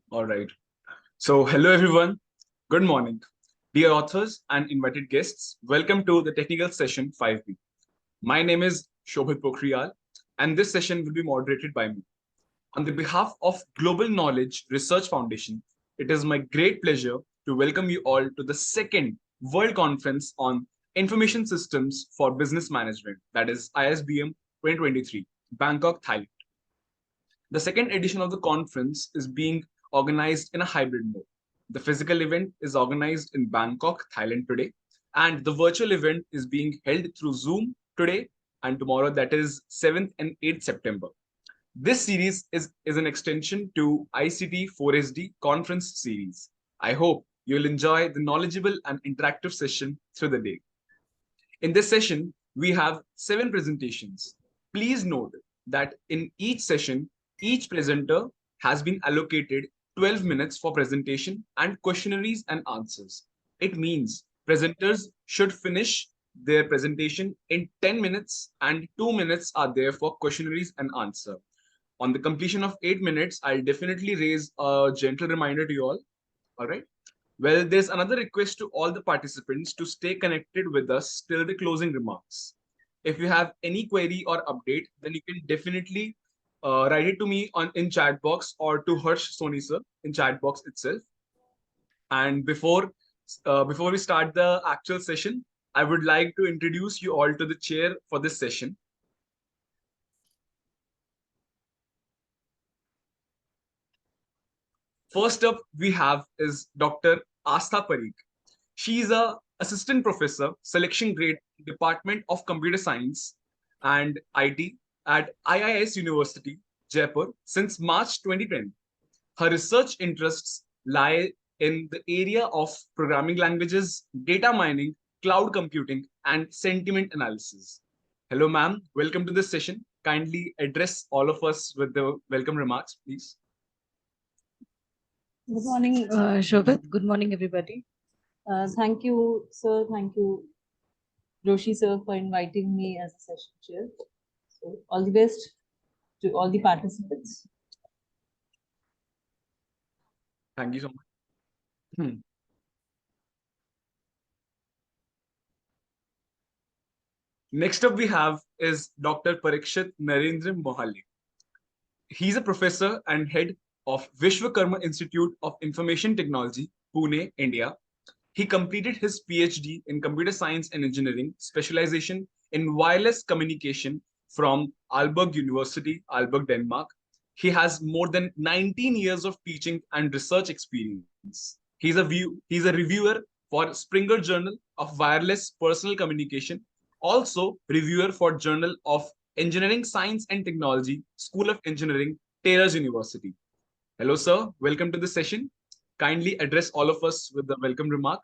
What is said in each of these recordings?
All right. So, hello everyone. Good morning. Dear authors and invited guests, welcome to the technical session 5B. My name is Shobhit Pokhriyal, and this session will be moderated by me. On the behalf of Global Knowledge Research Foundation, it is my great pleasure to welcome you all to the second World Conference on Information Systems for Business Management, that is ISBM 2023, Bangkok, Thailand. The second edition of the conference is being organized in a hybrid mode. The physical event is organized in Bangkok, Thailand today, and the virtual event is being held through Zoom today and tomorrow, that is 7th and 8th September. This series is an extension to ICT 4SD conference series. I hope you'll enjoy the knowledgeable and interactive session through the day. In this session, we have 7 presentations. Please note that in each session, each presenter has been allocated 12 minutes for presentation and questionnaires and answers. It means presenters should finish their presentation in 10 minutes and 2 minutes are there for questionnaires and answer. On the completion of 8 minutes, I'll definitely raise a gentle reminder to you all. All right. Well, there's another request to all the participants to stay connected with us till the closing remarks. If you have any query or update, then you can definitely write it to me in chat box or to Harsh Soni sir in chat box itself. And before we start the actual session, I would like to introduce you all to the chair for this session. First up, we have is Dr. Astha Parikh. She is a assistant professor, selection grade, Department of Computer Science and IT at IIS University, Jaipur since March 2020. Her research interests lie in the area of programming languages, data mining, cloud computing, and sentiment analysis. Hello, ma'am. Welcome to this session. Kindly address all of us with the welcome remarks, please. Good morning, Shobhit. Good morning, everybody. Thank you, sir. Thank you, Joshi, sir, for inviting me as a session chair. So, all the best to all the participants. Thank you so much. Hmm. Next up, we have is Dr. Parikshit Narendra Mohali. He's a professor and head of Vishwakarma Institute of Information Technology, Pune, India. He completed his PhD in Computer Science and Engineering, specialization in wireless communication from Aalborg University, Aalborg, Denmark. He has more than 19 years of teaching and research experience. He's a reviewer for Springer Journal of Wireless Personal Communication, also reviewer for Journal of Engineering Science and Technology, School of Engineering, Taylor's University. Hello, sir. Welcome to the session. Kindly address all of us with the welcome remark.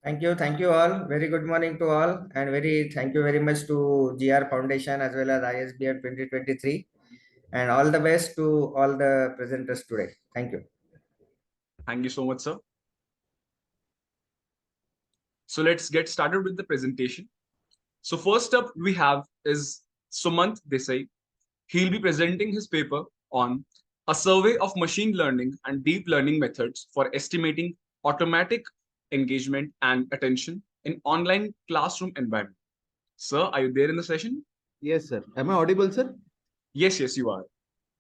Thank you all. Very good morning to all, and thank you very much to GR Foundation as well as ISBM 2023, and all the best to all the presenters today. Thank you. Thank you so much, sir. So let's get started with the presentation. So first up we have is Sumant Desai. He'll be presenting his paper on a survey of machine learning and deep learning methods for estimating automatic engagement and attention in online classroom environment. Sir, are you there in the session? Yes, sir. Am I audible, sir? Yes, you are.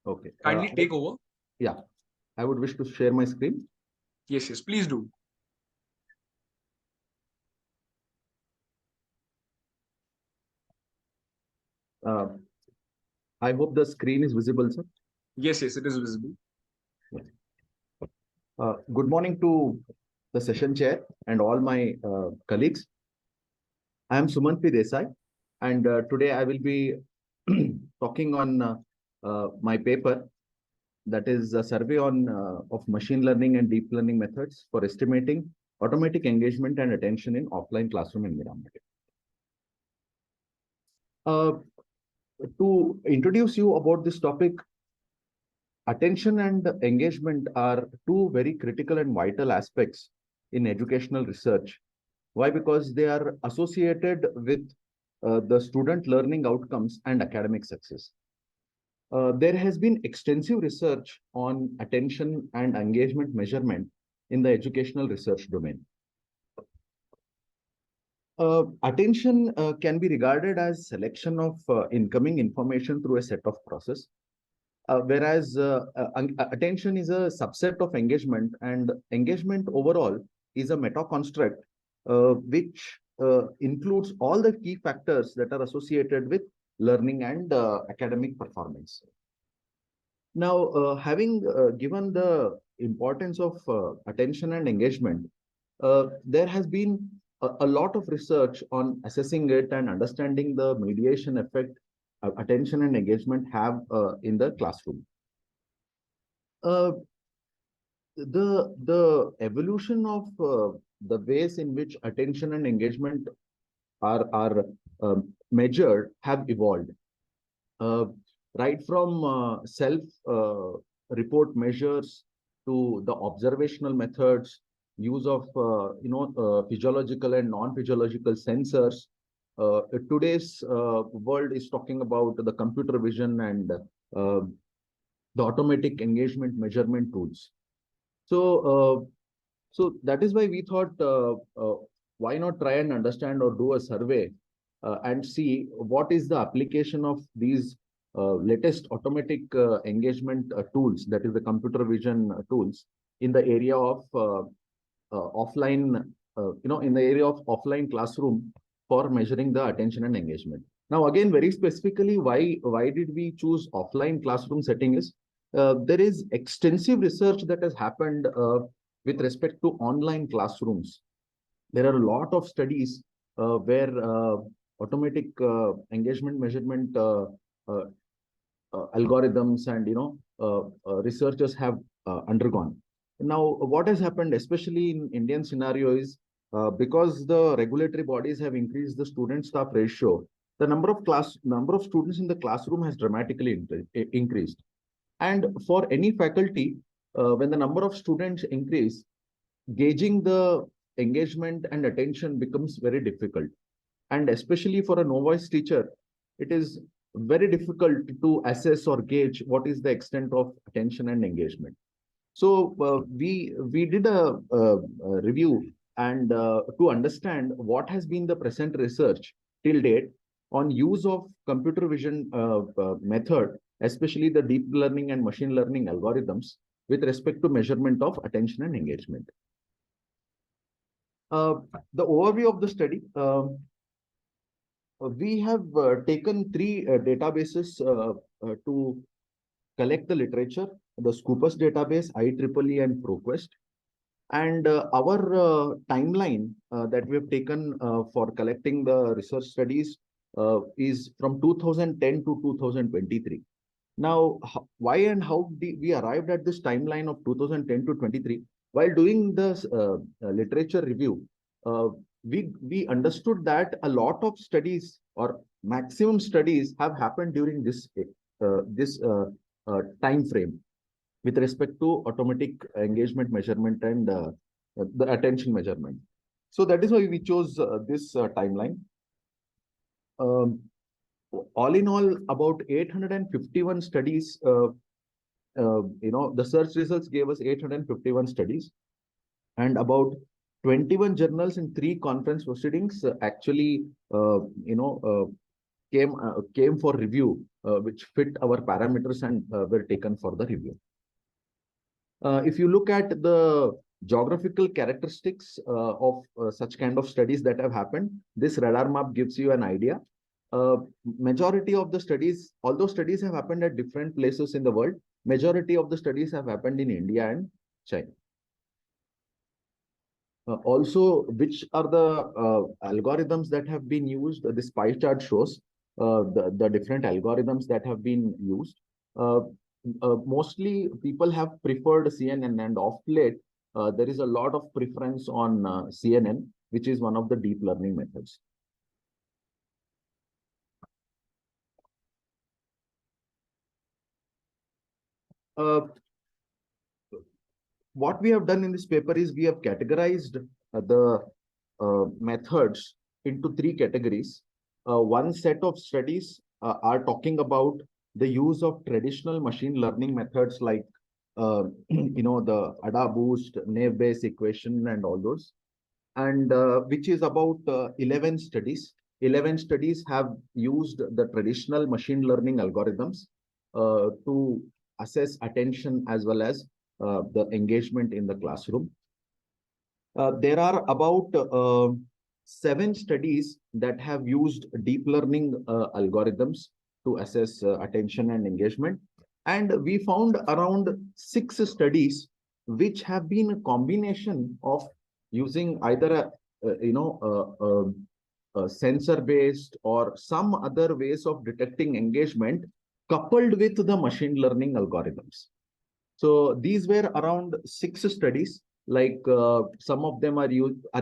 Okay. Kindly take over. Yeah. I would wish to share my screen. Yes, please do. I hope the screen is visible, sir. Yes, it is visible. Good morning to the session chair and all my colleagues. I am Sumant P. Desai, and today I will be talking on my paper, that is a survey on of machine learning and deep learning methods for estimating automatic engagement and attention in offline classroom environment. To introduce you about this topic, attention and engagement are two very critical and vital aspects in educational research. Why? Because they are associated with the student learning outcomes and academic success. there has been extensive research on attention and engagement measurement in the educational research domain. Attention can be regarded as selection of incoming information through a set of process, whereas attention is a subset of engagement, and engagement overall is a meta construct which includes all the key factors that are associated with learning and academic performance. Now, having given the importance of attention and engagement, there has been a lot of research on assessing it and understanding the mediation effect attention and engagement have in the classroom. The evolution of the ways in which attention and engagement are measured have evolved. Right from self-report measures to the observational methods, use of physiological and non-physiological sensors. Today's world is talking about the computer vision and the automatic engagement measurement tools. So that is why we thought, why not try and understand or do a survey and see what is the application of these latest automatic engagement tools, that is the computer vision tools, in the area of offline, in the area of offline classroom for measuring the attention and engagement. Now, again, very specifically, why did we choose offline classroom setting is there is extensive research that has happened with respect to online classrooms. There are a lot of studies where automatic engagement measurement algorithms and researchers have undergone. Now, what has happened, especially in Indian scenario, is because the regulatory bodies have increased the student-staff ratio, the number of students in the classroom has dramatically increased. And for any faculty, when the number of students increase, gauging the engagement and attention becomes very difficult. And especially for a novice teacher, it is very difficult to assess or gauge what is the extent of attention and engagement. So we did a review and to understand what has been the present research till date on use of computer vision method, especially the deep learning and machine learning algorithms with respect to measurement of attention and engagement. The overview of the study, we have taken three databases to collect the literature: the Scopus database, IEEE, and ProQuest. And our timeline that we have taken for collecting the research studies is from 2010 to 2023. Now, why and how we arrived at this timeline of 2010 to 23? While doing this literature review, we understood that a lot of studies or maximum studies have happened during this time frame with respect to automatic engagement measurement and the attention measurement. So that is why we chose this timeline. All in all, about 851 studies, the search results gave us 851 studies, and about 21 journals and 3 conference proceedings actually, came for review, which fit our parameters and were taken for the review. If you look at the geographical characteristics of such kind of studies that have happened, this radar map gives you an idea. Majority of the studies, although studies have happened at different places in the world, majority of the studies have happened in India and China. Also, which are the algorithms that have been used? This pie chart shows the different algorithms that have been used. Mostly people have preferred CNN, and of late, there is a lot of preference on CNN, which is one of the deep learning methods. What we have done in this paper is we have categorized the methods into 3 categories. One set of studies are talking about the use of traditional machine learning methods like the ADA boost, naive Bayes equation, and all those, and which is about 11 studies. 11 studies have used the traditional machine learning algorithms to assess attention as well as the engagement in the classroom. There are about 7 studies that have used deep learning algorithms to assess attention and engagement. And we found around 6 studies which have been a combination of using either a sensor-based or some other ways of detecting engagement coupled with the machine learning algorithms. So these were around 6 studies. Like some of them are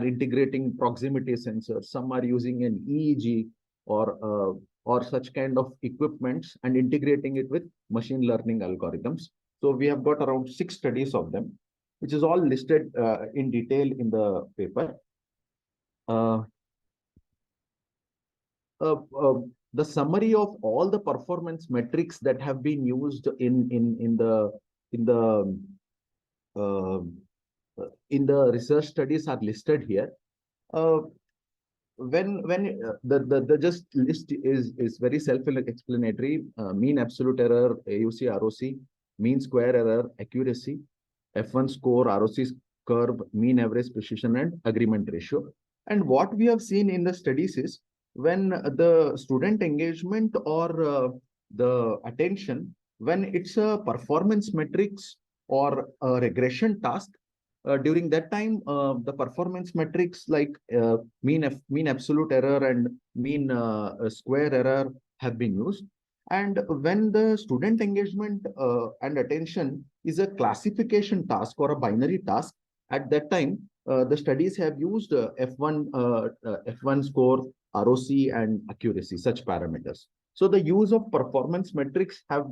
integrating proximity sensors, some are using an EEG or such kind of equipments and integrating it with machine learning algorithms. So we have got around 6 studies of them, which is all listed in detail in the paper. Uh, uh, uh, the summary of all the performance metrics that have been used in the uh, in the research studies are listed here. Uh, when the just list is very self-explanatory. Mean absolute error, AUC, ROC, mean square error, accuracy, F1 score, ROC curve, mean average precision, and agreement ratio. And what we have seen in the studies is when the student engagement or the attention, when it's a performance metrics or a regression task, during that time, the performance metrics like mean absolute error and mean square error have been used. And when the student engagement and attention is a classification task or a binary task, at that time, the studies have used F1 score, ROC, and accuracy, such parameters. So the use of performance metrics have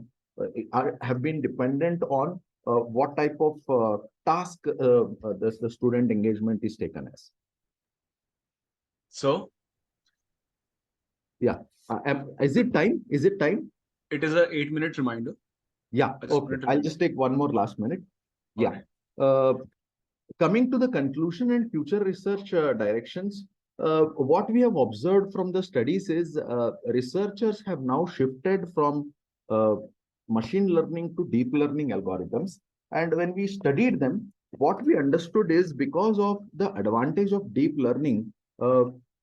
been dependent on what type of task the student engagement is taken as. So, yeah. Is it time? Is it time? it is a 8-minute reminder. Yeah. Okay. I'll just take one more last minute. Yeah. Coming to the conclusion and future research directions, what we have observed from the studies is researchers have now shifted from machine learning to deep learning algorithms. And when we studied them, what we understood is because of the advantage of deep learning,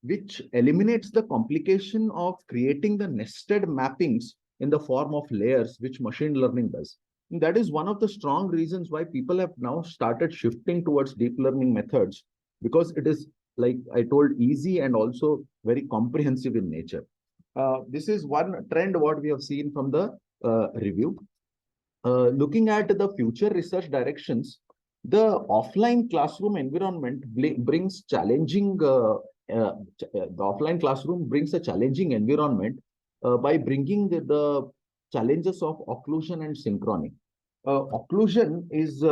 which eliminates the complication of creating the nested mappings in the form of layers, which machine learning does. And that is one of the strong reasons why people have now started shifting towards deep learning methods, because it is, like I told, easy and also very comprehensive in nature. This is one trend what we have seen from the review. Looking at the future research directions, the offline classroom environment brings challenging. The offline classroom brings a challenging environment by bringing the challenges of occlusion and synchrony. Occlusion is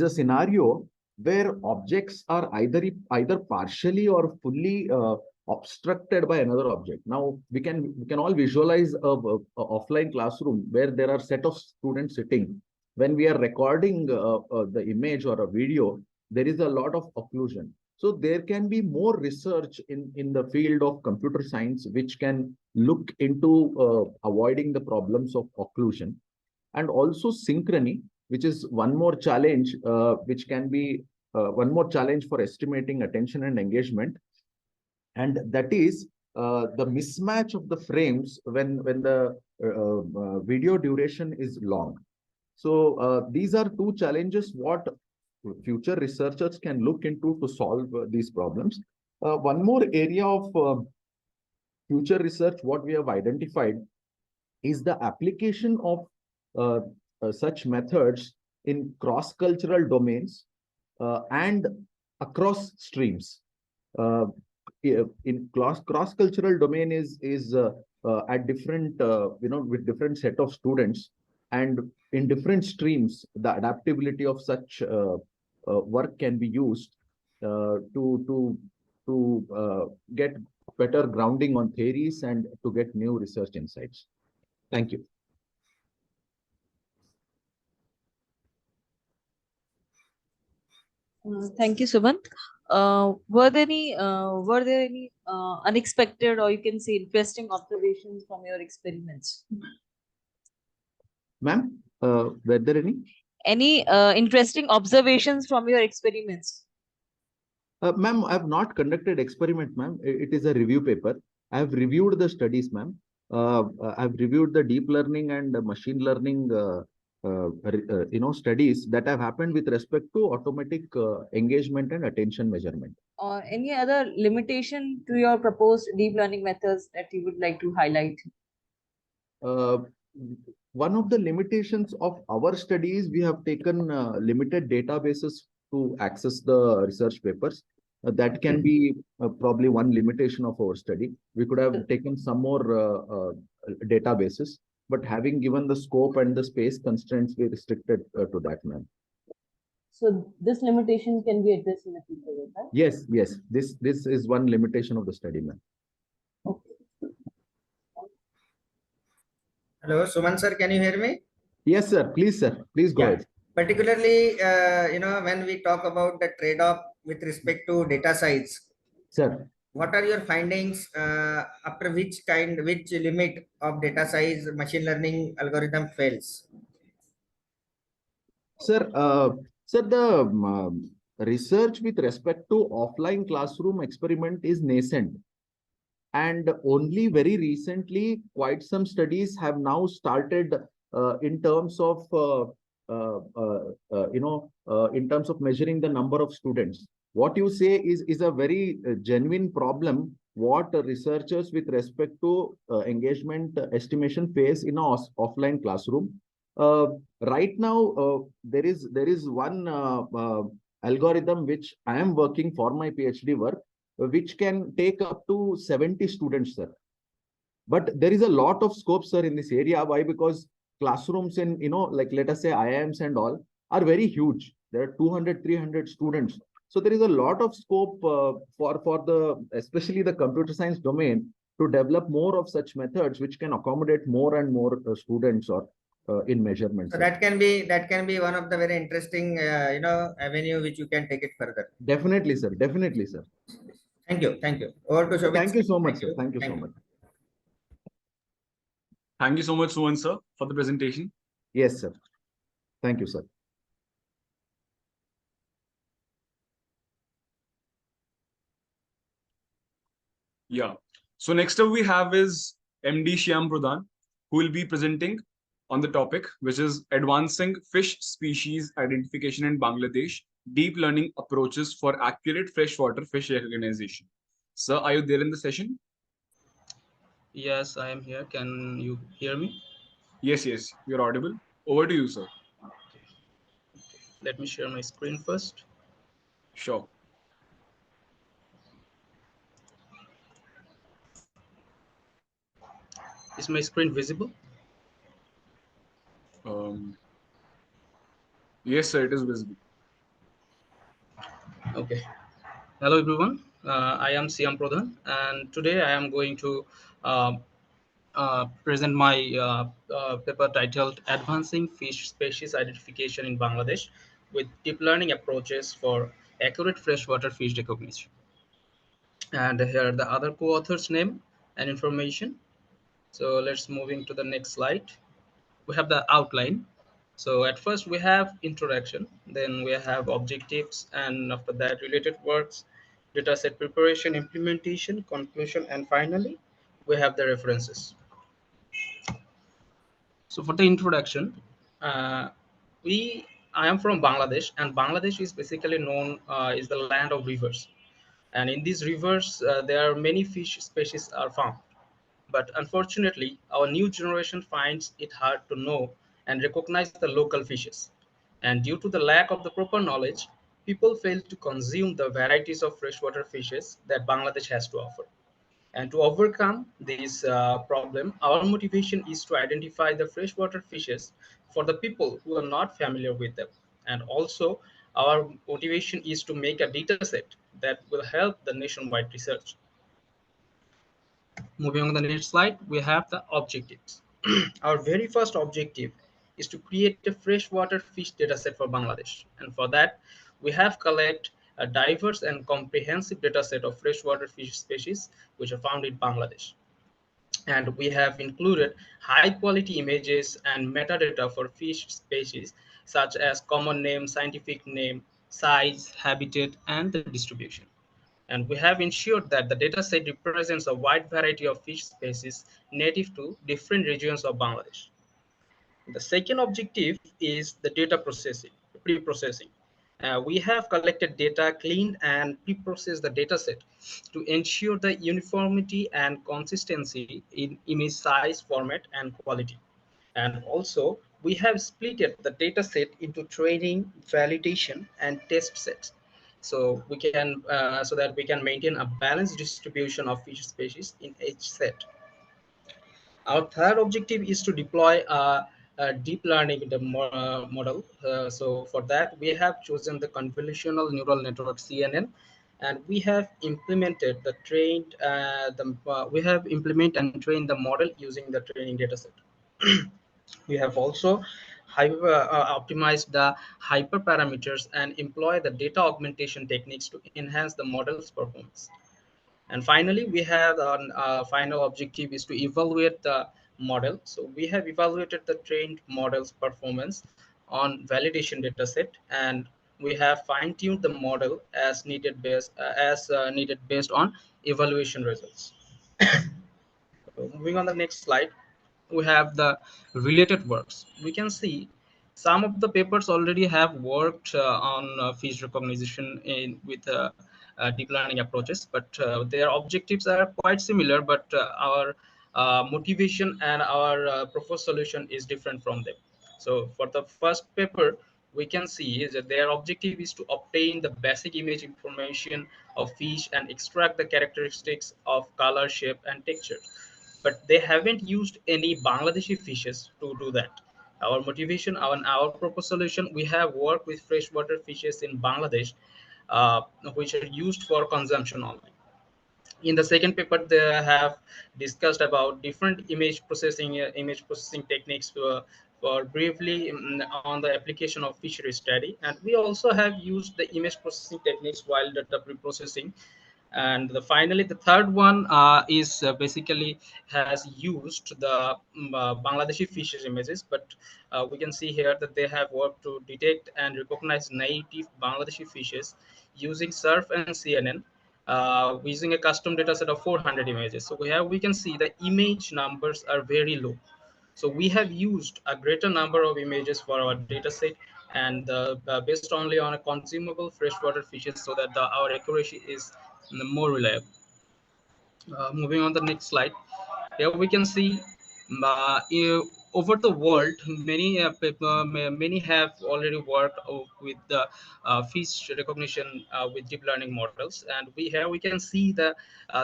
a scenario where objects are either partially or fully obstructed by another object. Now we can all visualize a offline classroom where there are set of students sitting. When we are recording the image or a video, there is a lot of occlusion. So there can be more research in the field of computer science which can look into avoiding the problems of occlusion. And also synchrony, which is one more challenge, which can be one more challenge for estimating attention and engagement. And that is the mismatch of the frames when the video duration is long. So these are 2 challenges what future researchers can look into to solve these problems. One more area of future research what we have identified is the application of such methods in cross-cultural domains and across streams. In cross-cultural domain is at different with different set of students, and in different streams the adaptability of such work can be used to get better grounding on theories and to get new research insights. Thank you. Thank you, Sumant. Were there any unexpected, or you can say interesting observations from your experiments? Ma'am, were there any? Any interesting observations from your experiments? Ma'am, I have not conducted experiment, ma'am. It is a review paper. I have reviewed the studies, ma'am. I have reviewed the deep learning and machine learning, studies that have happened with respect to automatic engagement and attention measurement. Or any other limitation to your proposed deep learning methods that you would like to highlight? Uh, One of the limitations of our studies, we have taken limited databases to access the research papers. That can be probably one limitation of our study. We could have taken some more databases, but having given the scope and the space constraints, we restricted to that, ma'am. So this limitation can be addressed in the future, right? Yes, yes. This is one limitation of the study, ma'am. Okay. Hello, Suman sir, can you hear me? Yes, sir. Please, sir. Please go ahead. Particularly, when we talk about the trade-off with respect to data size, Sir. what are your findings after which limit of data size machine learning algorithm fails? Sir, the research with respect to offline classroom experiment is nascent. And only very recently, quite some studies have now started in terms of, in terms of measuring the number of students. What you say is a very genuine problem, what researchers with respect to engagement estimation face in a offline classroom. Right now, there is one algorithm which I am working for my PhD work, which can take up to 70 students, sir. But there is a lot of scope, sir, in this area. Why? Because classrooms in, like let us say IIMs and all are very huge. There are 200, 300 students. So there is a lot of scope for the, especially the computer science domain, to develop more of such methods which can accommodate more and more students or in measurements. So that can be one of the very interesting avenue which you can take it further. Definitely, sir. Definitely, sir. Thank you. Over to Shobhit. Thank you so much, sir. Thank you so much. Thank you so much, Suman sir, for the presentation. Yes, sir. Thank you, sir. Yeah. So next up we have is MD Shyam Pradhan, who will be presenting on the topic, which is Advancing Fish Species Identification in Bangladesh, Deep Learning Approaches for Accurate Freshwater Fish Recognition. Sir, are you there in the session? Yes, I am here. Can you hear me? Yes, you're audible. Over to you, sir. Okay. Let me share my screen first. Sure. Is my screen visible? Yes, sir, it is visible. Okay. Hello, everyone. I am Shyam Pradhan, and today I am going to present my paper titled Advancing Fish Species Identification in Bangladesh with Deep Learning Approaches for Accurate Freshwater Fish Recognition. And here are the other co-authors' name and information. So let's move into the next slide. We have the outline. So at first we have introduction, then we have objectives, and after that related works, dataset preparation, implementation, conclusion, and finally we have the references. So for the introduction, I am from Bangladesh, and Bangladesh is basically known is the land of rivers, and in these rivers there are many fish species are found. But unfortunately, our new generation finds it hard to know and recognize the local fishes. And due to the lack of the proper knowledge, people fail to consume the varieties of freshwater fishes that Bangladesh has to offer. And to overcome this problem, our motivation is to identify the freshwater fishes for the people who are not familiar with them. And also, our motivation is to make a data set that will help the nationwide research. Moving on to the next slide, we have the objectives. Our very first objective is to create a freshwater fish dataset for Bangladesh. And for that, we have collected a diverse and comprehensive dataset of freshwater fish species which are found in Bangladesh. And we have included high quality images and metadata for fish species such as common name, scientific name, size, habitat, and the distribution. And we have ensured that the dataset represents a wide variety of fish species native to different regions of Bangladesh. The second objective is the data processing, pre-processing. We have collected data, cleaned and pre-processed the dataset to ensure the uniformity and consistency in image size, format, and quality. And also, we have split the dataset into training, validation, and test sets. So we can so that we can maintain a balanced distribution of fish species in each set. Our third objective is to deploy a deep learning model. So for that, we have chosen the convolutional neural network CNN, and we have implemented the trained we have implement and trained the model using the training dataset. We have also optimized the hyperparameters and employ the data augmentation techniques to enhance the model's performance. And finally, we have final objective is to evaluate the model. So we have evaluated the trained model's performance on validation dataset, and we have fine-tuned the model as needed based on evaluation results. Moving on the next slide, we have the related works. We can see some of the papers already have worked on fish recognition with deep learning approaches, but their objectives are quite similar, but our motivation and our proposed solution is different from them. So for the first paper, we can see is that their objective is to obtain the basic image information of fish and extract the characteristics of color, shape, and texture, but they haven't used any Bangladeshi fishes to do that. Our motivation, our proposed solution, we have worked with freshwater fishes in Bangladesh, uh, which are used for consumption only. In the second paper, they have discussed about different image processing techniques for briefly on the application of fishery study, and we also have used the image processing techniques while data pre-processing. And finally, the third one is basically has used the Bangladeshi fishes images, but we can see here that they have worked to detect and recognize native Bangladeshi fishes using surf and CNN, using a custom data set of 400 images. So we can see the image numbers are very low. So we have used a greater number of images for our data set, and based only on a consumable freshwater fishes, so that our accuracy is more reliable. Moving on the next slide, here we can see over the world, many have already worked with the fish recognition with deep learning models, and we can see the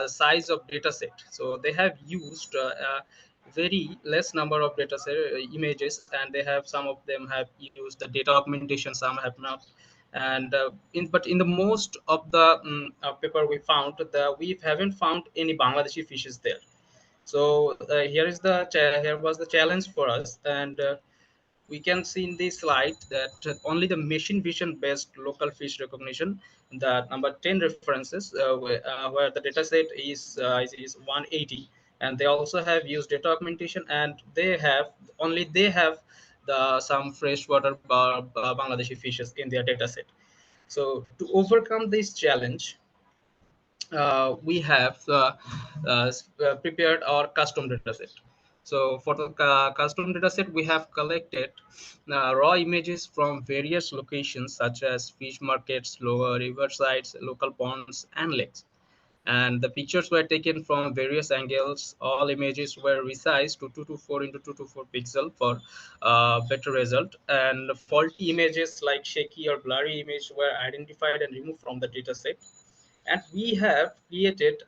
size of data set. So they have used very less number of data set images, and they have some of them have used the data augmentation, some have not. And but in the most of the paper we found that we haven't found any Bangladeshi fishes there. So here was the challenge for us, and we can see in this slide that only the machine vision based local fish recognition, the number 10 references, where the data set is 180, and they also have used data augmentation, and they have the some freshwater Bangladeshi fishes in their data set. So to overcome this challenge, we have prepared our custom dataset. So for the custom dataset, we have collected raw images from various locations such as fish markets, lower riversides, local ponds, and lakes. And the pictures were taken from various angles. All images were resized to 224 into 224 pixel for better result. And faulty images like shaky or blurry image were identified and removed from the dataset. And we have created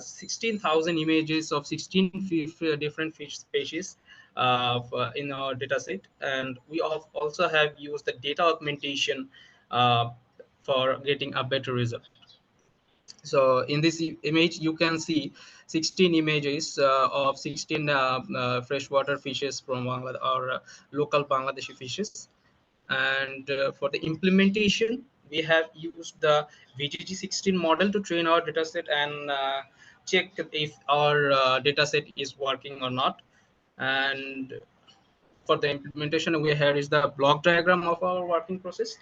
16,000 images of 16 different fish species in our dataset, and we also have used the data augmentation uh, for getting a better result. So in this image, you can see 16 images of 16 freshwater fishes from Bangladesh, or local Bangladeshi fishes. And for the implementation, we have used the VGG16 model to train our dataset and check if our dataset is working or not. And for the implementation, we here is the block diagram of our working process.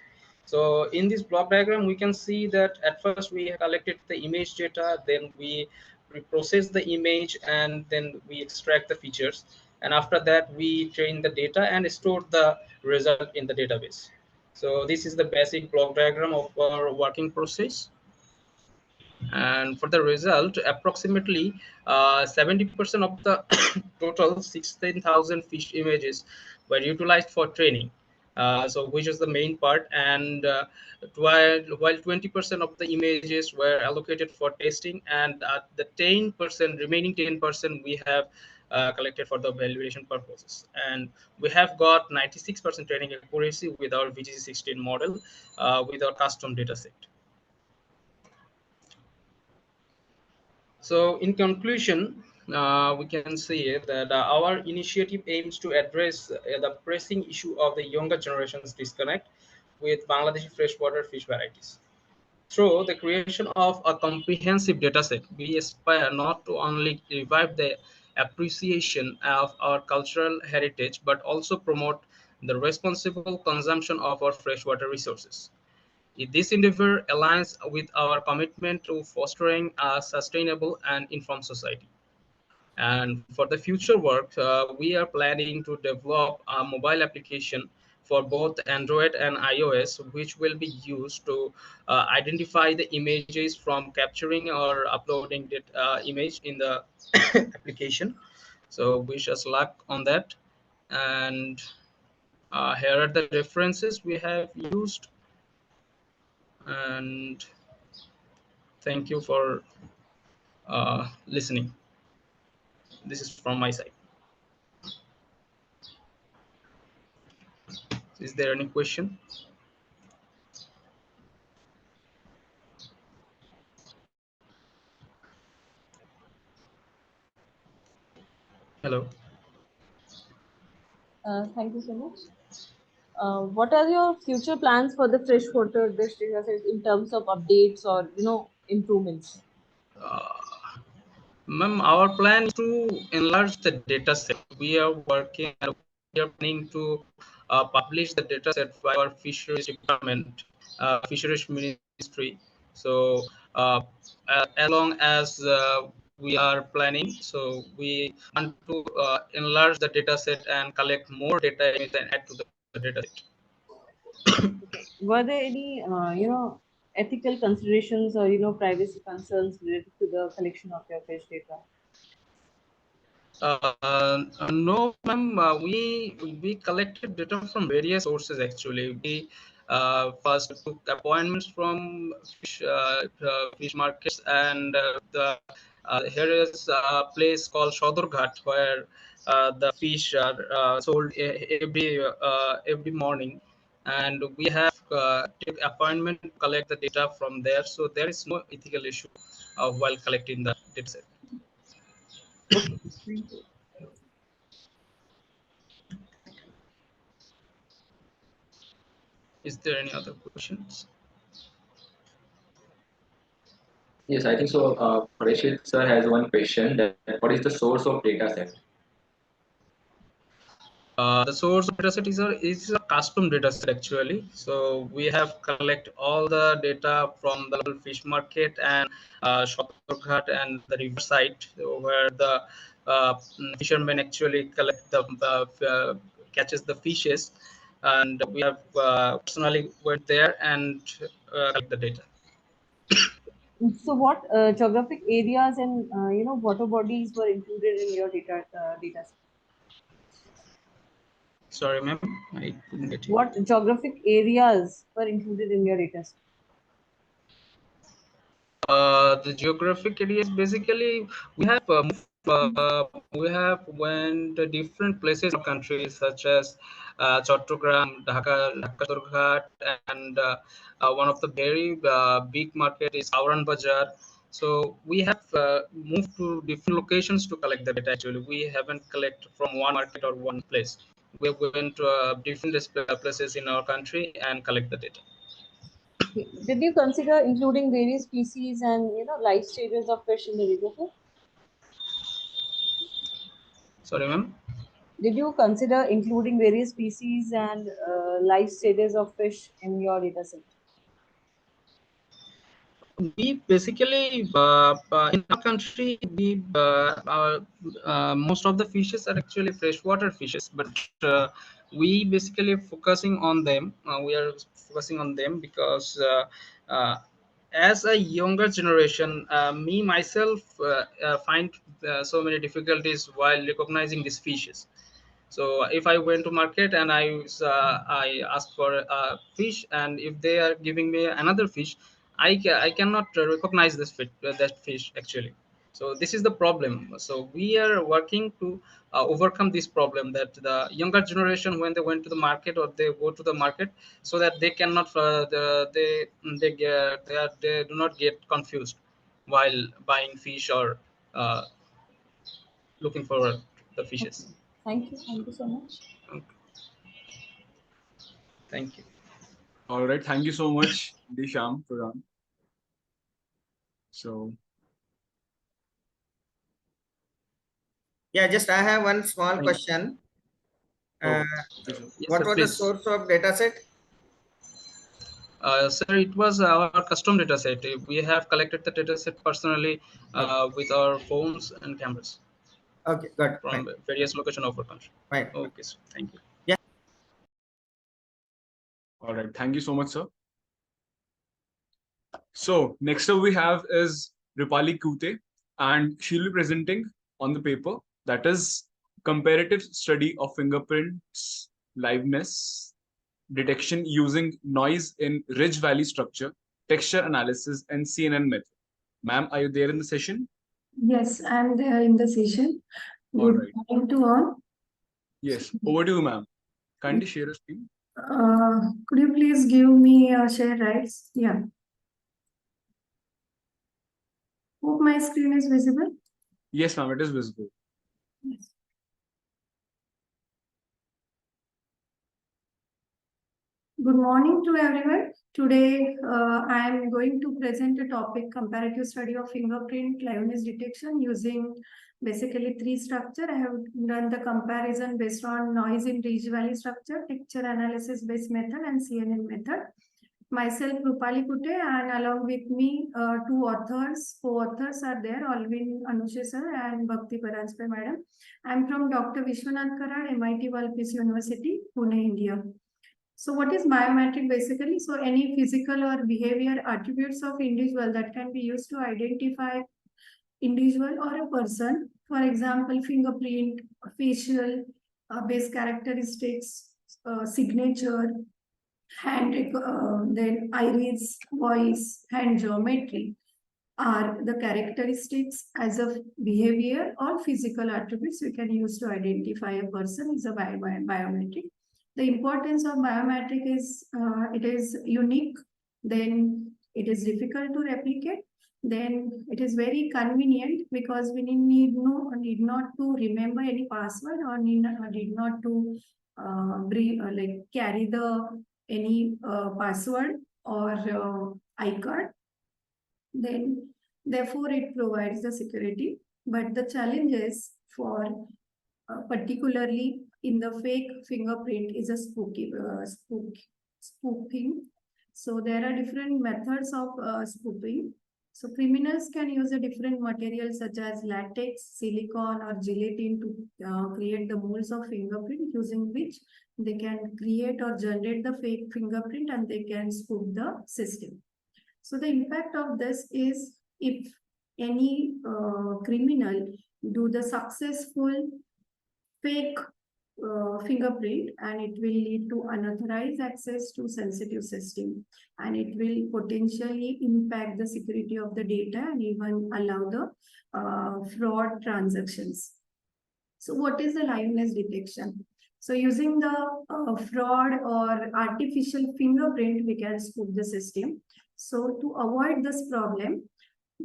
So in this block diagram, we can see that at first we collected the image data, then we process the image, and then we extract the features. And after that, we train the data and store the result in the database. So this is the basic block diagram of our working process. And for the result, approximately 70% of the total 16,000 fish images were utilized for training, so which is the main part. And while 20% of the images were allocated for testing, and the 10% remaining 10% we have collected for the validation purposes. And we have got 96% training accuracy with our VGG16 model with our custom dataset. So in conclusion, we can say that our initiative aims to address the pressing issue of the younger generation's disconnect with Bangladeshi freshwater fish varieties. Through the creation of a comprehensive dataset, we aspire not to only revive the appreciation of our cultural heritage, but also promote the responsible consumption of our freshwater resources. This endeavor aligns with our commitment to fostering a sustainable and informed society. And for the future work, we are planning to develop a mobile application for both Android and iOS, which will be used to identify the images from capturing or uploading that image in the application. So wish us luck on that. And here are the references we have used. And thank you for listening. This is from my side. Is there any question? Hello. Thank you so much. What are your future plans for the freshwater dish data set in terms of updates or improvements? Ma'am, our plan is to enlarge the data set. We are working and we are planning to publish the data set by our fisheries department, fisheries ministry. So as long as we are planning, so we want to enlarge the data set and collect more data and add to the data set. Were there any ethical considerations or privacy concerns related to the collection of your fish data? No, ma'am. We collected data from various sources. Actually, we first took appointments from fish markets, and here is a place called Shodorghat where the fish are sold every morning, and we have took appointment to collect the data from there. So there is no ethical issue while collecting the data set. Okay, thank you. Is there any other questions? Yes, I think so. Parishit sir has one question, that what is the source of data set? The source of dataset is a custom dataset actually. So we have collect all the data from the local fish market and Shotorghat and the riverside, where the fishermen actually collect the catches the fishes, and we have personally went there and collect the data. So, what geographic areas and water bodies were included in your data set? Sorry, ma'am, I couldn't get you. What geographic areas were included in your data set? The geographic areas, basically we have went to different places in countries such as Chattogram, Dhaka Sorghat, and one of the very big market is Auran Bazaar. So we have moved to different locations to collect the data. Actually, we haven't collected from one market or one place. We went to different places in our country and collect the data. Okay. Did you consider including various species and life stages of fish in the river? Sorry, ma'am. Did you consider including various species and life stages of fish in your data set? We basically in our country most of the fishes are actually freshwater fishes, but we basically focusing on them. We are focusing on them because as a younger generation, me myself find so many difficulties while recognizing these fishes. So if I went to market and I ask for a fish, and if they are giving me another fish, I cannot recognize that fish actually. So this is the problem. So we are working to overcome this problem, that the younger generation, when they went to the market or they go to the market, so that they cannot they do not get confused while buying fish or uh, looking for the fishes. Okay. Thank you. Thank you so much. Okay. Thank you. All right. Thank you so much, Disham, Pradhan. So, Yeah, just I have one small Thank you. question. okay, sure. Yes, What sir, was the please. source of data set? Sir, it was our custom data set. We have collected the data set personally with our phones and cameras Okay, good. Fine. from various locations of our country. Fine. Okay, sir. Thank you. All right. Thank you so much, sir. So, next up we have is Rupali Kute, and she'll be presenting on the paper that is comparative study of fingerprints liveness detection using noise in ridge valley structure, texture analysis, and CNN method. Ma'am, are you there in the session? Yes, I'm there in the session. All Good right. morning to all. Yes, over to you, ma'am. Kindly share your screen. Could you please give me share rights? Yeah. Hope my screen is visible. Yes, ma'am, it is visible. Yes. Good morning to everyone. Today, I am going to present a topic, comparative study of fingerprint liveness detection using basically three structure. I have done the comparison based on noise in ridge valley structure, texture analysis based method, and CNN method. Myself, Rupali Kute, and along with me, two authors, co-authors are there, Alvin Anushe sir and Bhakti Paranspe madam. I'm from Dr. Vishwanath Karad, MIT Walpis University, Pune, India. So what is biometric basically? So any physical or behavior attributes of individual that can be used to identify individual or a person. For example, fingerprint, facial base characteristics, signature, hand, then iris, voice, hand geometry are the characteristics as of behavior or physical attributes we can use to identify a person is a biometric. The importance of biometric is it is unique, then it is difficult to replicate, then it is very convenient because we need not to remember any password or need not to like carry the any password or icon. Then therefore it provides the security, but the challenges for particularly in the fake fingerprint is a spoofing. So there are different methods of spoofing. So criminals can use a different materials such as latex, silicone, or gelatin to create the molds of fingerprint, using which they can create or generate the fake fingerprint and they can spoof the system. So the impact of this is if any criminal do the successful fake fingerprint, and it will lead to unauthorized access to sensitive system, and it will potentially impact the security of the data and even allow the fraud transactions. So what is the liveness detection? So using the fraud or artificial fingerprint, we can spoof the system. So to avoid this problem,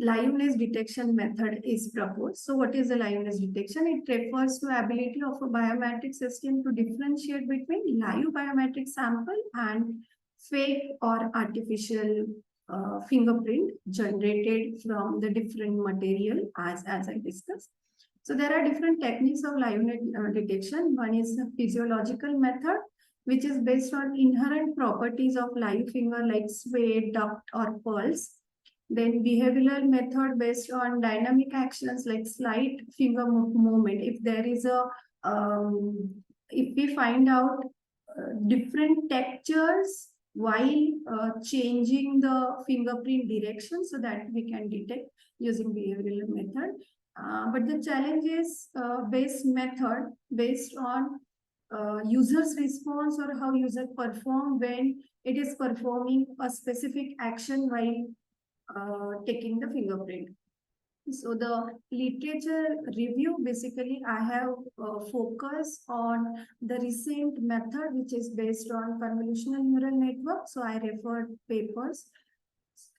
liveness detection method is proposed. So what is the liveness detection? It refers to ability of a biometric system to differentiate between live biometric sample and fake or artificial fingerprint generated from the different material as I discussed. So there are different techniques of liveness detection. One is the physiological method, which is based on inherent properties of live finger like sway, duct, or pulse. Then behavioral method based on dynamic actions like slight finger movement. If there is a, if we find out different textures while changing the fingerprint direction, so that we can detect using behavioral method. But the challenge is based method based on user's response or how user perform when it is performing a specific action while taking the fingerprint. So the literature review, basically I have focused on the recent method which is based on convolutional neural network. So I referred papers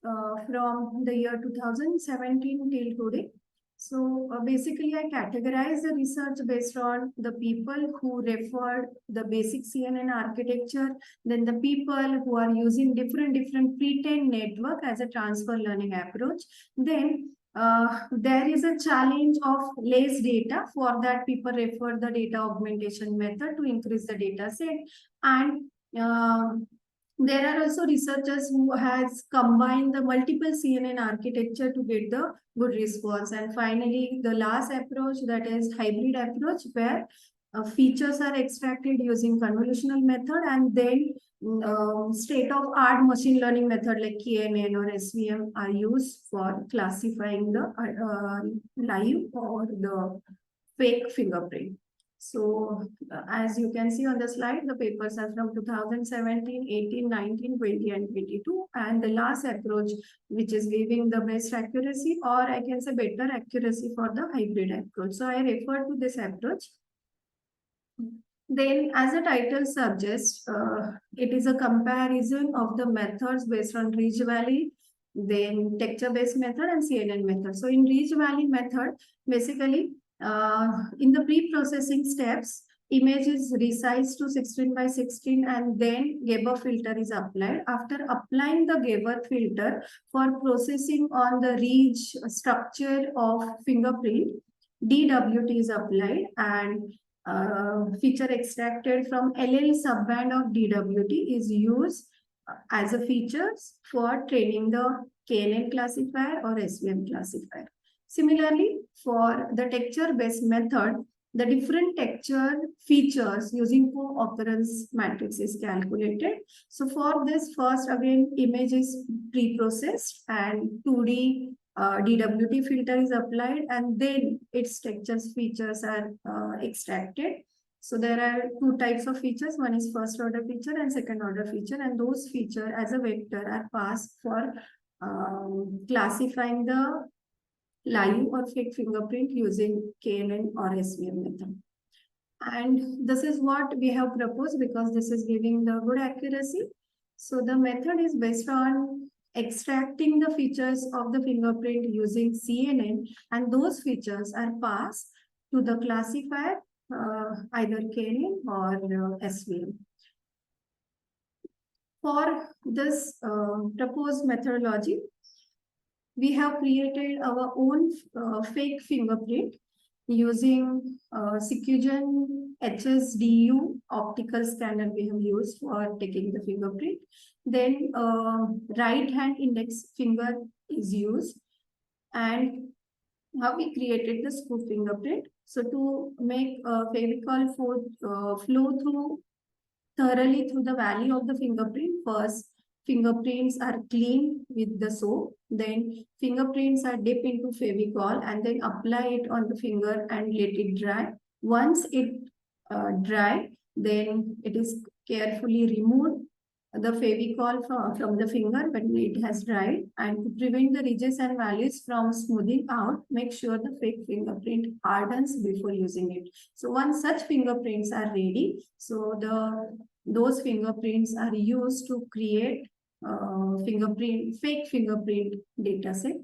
from the year 2017 till today. So basically I categorize the research based on the people who referred the basic CNN architecture, then the people who are using different pre-trained network as a transfer learning approach. Then there is a challenge of less data. For that, people refer the data augmentation method to increase the data set. And there are also researchers who has combined the multiple CNN architecture to get the good response. And finally, the last approach, that is hybrid approach, where features are extracted using convolutional method, and then state-of-art machine learning method like KNN or SVM are used for classifying the live or the fake fingerprint. So as you can see on the slide, the papers are from 2017, 18, 19, 20, and 22. And the last approach, which is giving the best accuracy, or I can say better accuracy for the hybrid approach. So I refer to this approach. Then, as the title suggests, it is a comparison of the methods based on Ridge Valley, then texture-based method, and CNN method. So in Ridge Valley method, basically, in the pre-processing steps, image is resized to 16 by 16, and then Gabor filter is applied. After applying the Gabor filter for processing on the ridge structure of fingerprint, DWT is applied, and feature extracted from LL subband of DWT is used as a features for training the KNN classifier or SVM classifier. Similarly, for the texture-based method, the different texture features using co-occurrence matrix is calculated. So for this, first again, image is pre-processed and 2D DWT filter is applied, and then its textures features are extracted. So there are two types of features. One is first order feature and second order feature, and those features as a vector are passed for classifying the live or fake fingerprint using KNN or SVM method. And this is what we have proposed because this is giving the good accuracy. So the method is based on extracting the features of the fingerprint using CNN, and those features are passed to the classifier, either KNN or SVM. For this proposed methodology, we have created our own fake fingerprint using Secugen HSDU optical scanner we have used for taking the fingerprint. Then right hand index finger is used, and how we created the spoof fingerprint. So to make Fevicol flow through thoroughly through the valley of the fingerprint, first fingerprints are cleaned with the soap, then fingerprints are dipped into Fevicol and then apply it on the finger and let it dry. Once it dry, then it is carefully removed the Fevicol from the finger when it has dried, and to prevent the ridges and valleys from smoothing out, make sure the fake fingerprint hardens before using it. So once such fingerprints are ready, so those fingerprints are used to create fake fingerprint data set.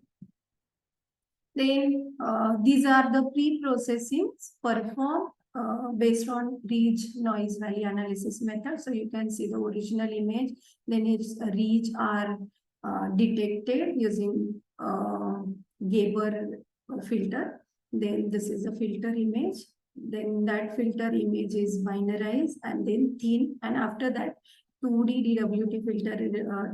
Then these are the pre-processings performed based on ridge noise valley analysis method. So you can see the original image, then its ridge are detected using Gabor filter. Then this is a filter image. Then that filter image is binarized and then thin, and after that 2D DWT filter,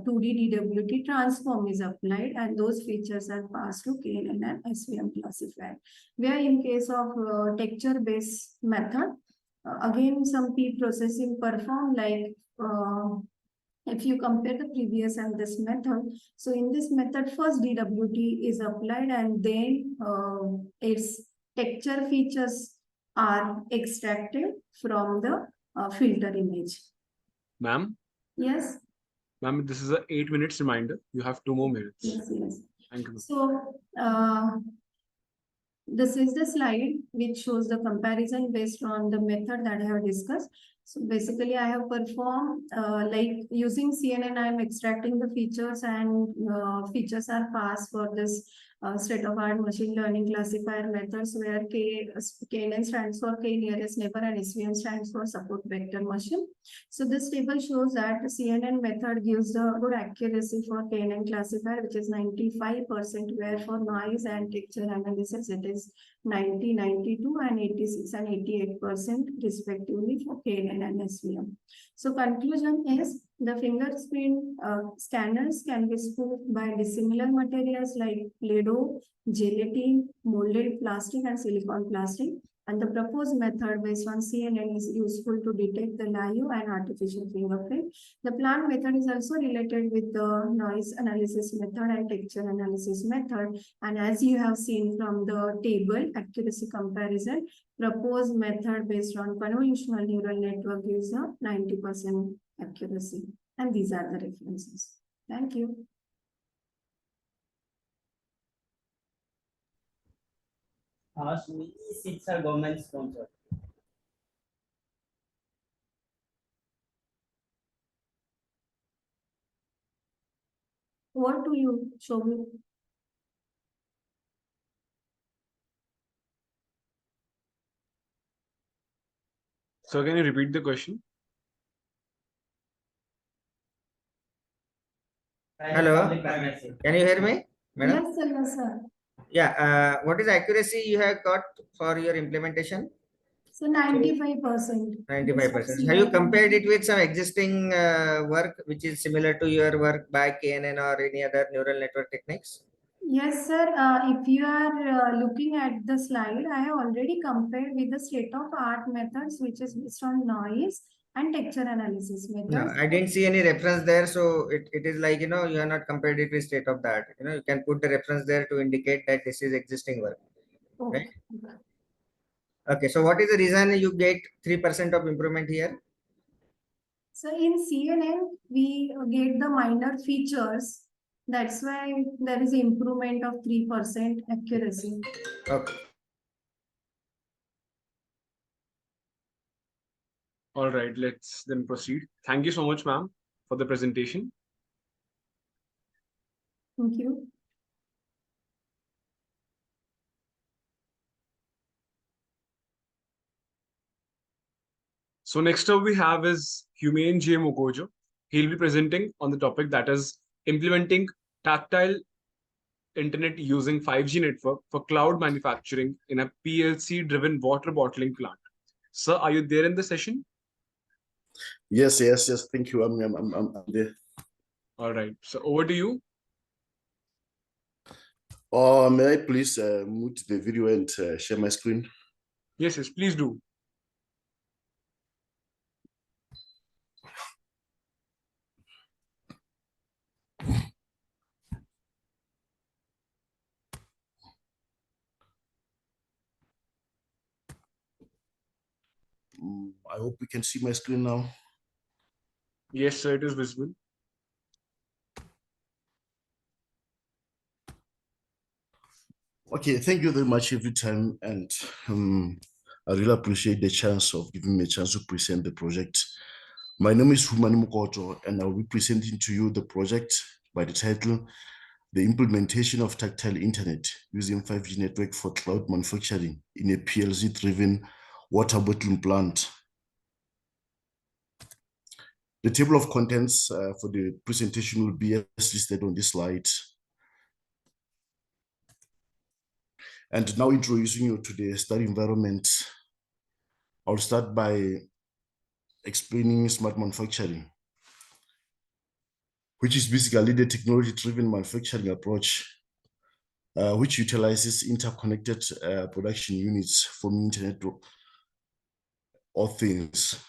2D DWT transform is applied, and those features are passed to KNN and SVM classifier. Where in case of texture-based method, again some pre-processing performed, like if you compare the previous and this method, so in this method first DWT is applied and then its texture features are extracted from the filter image. Ma'am? Yes. Ma'am, this is a 8 minutes reminder. You have 2 more minutes. Yes, yes. Thank you. So this is the slide which shows the comparison based on the method that I have discussed. So basically I have performed like using CNN, I am extracting the features, and features are passed for this state-of-art machine learning classifier methods, where KNN stands for K nearest neighbor and SVM stands for support vector machine. So this table shows that the CNN method gives the good accuracy for KNN classifier, which is 95%, where for noise and texture analysis it is 90, 92, and 86 and 88% respectively for KNN and SVM. So conclusion is the fingerprint scanners can be spoofed by dissimilar materials like Play-Doh, gelatin, molded plastic, and silicone plastic. And the proposed method based on CNN is useful to detect the live and artificial fingerprint. The planned method is also related with the noise analysis method and texture analysis method. And as you have seen from the table, accuracy comparison, proposed method based on convolutional neural network gives a 90% accuracy. And these are the references. Thank you. Many seats are government sponsored. What do you show me? So can you repeat the question? Hello, can you hear me, madam? Yes, sir, yes, sir. Yeah, what is accuracy you have got for your implementation? So 95%. 95%. Have you compared it with some existing work which is similar to your work by KNN or any other neural network techniques? Yes, sir. If you are looking at the slide, I have already compared with the state-of-art methods, which is based on noise and texture analysis methods. No, I didn't see any reference there. So it is like, you are not compared it with state of the art. You can put the reference there to indicate that this is existing work. Okay. Right? Okay, so what is the reason you get 3% of improvement here? So in CNN, we get the minor features. That's why there is improvement of 3% accuracy. Okay. All right, let's then proceed. Thank you so much, ma'am, for the presentation. Thank you. So next up we have is Humane J. Mokojo. He'll be presenting on the topic that is implementing tactile internet using 5G network for cloud manufacturing in a PLC-driven water bottling plant. Sir, are you there in the session? Yes. Thank you. I'm there. All right. So over to you. May I please mute the video and share my screen? Yes, please do. I hope we can see my screen now. Yes, sir, it is visible. Okay, thank you very much every time, and I really appreciate the chance of giving me a chance to present the project. My name is Humani Mukoto, and I'll be presenting to you the project by the title, The Implementation of Tactile Internet Using 5G Network for Cloud Manufacturing in a PLC-driven Water Bottling Plant. The table of contents for the presentation will be as listed on this slide. And now introducing you to the study environment, I'll start by explaining smart manufacturing, which is basically the technology-driven manufacturing approach, which utilizes interconnected production units from Internet of Things.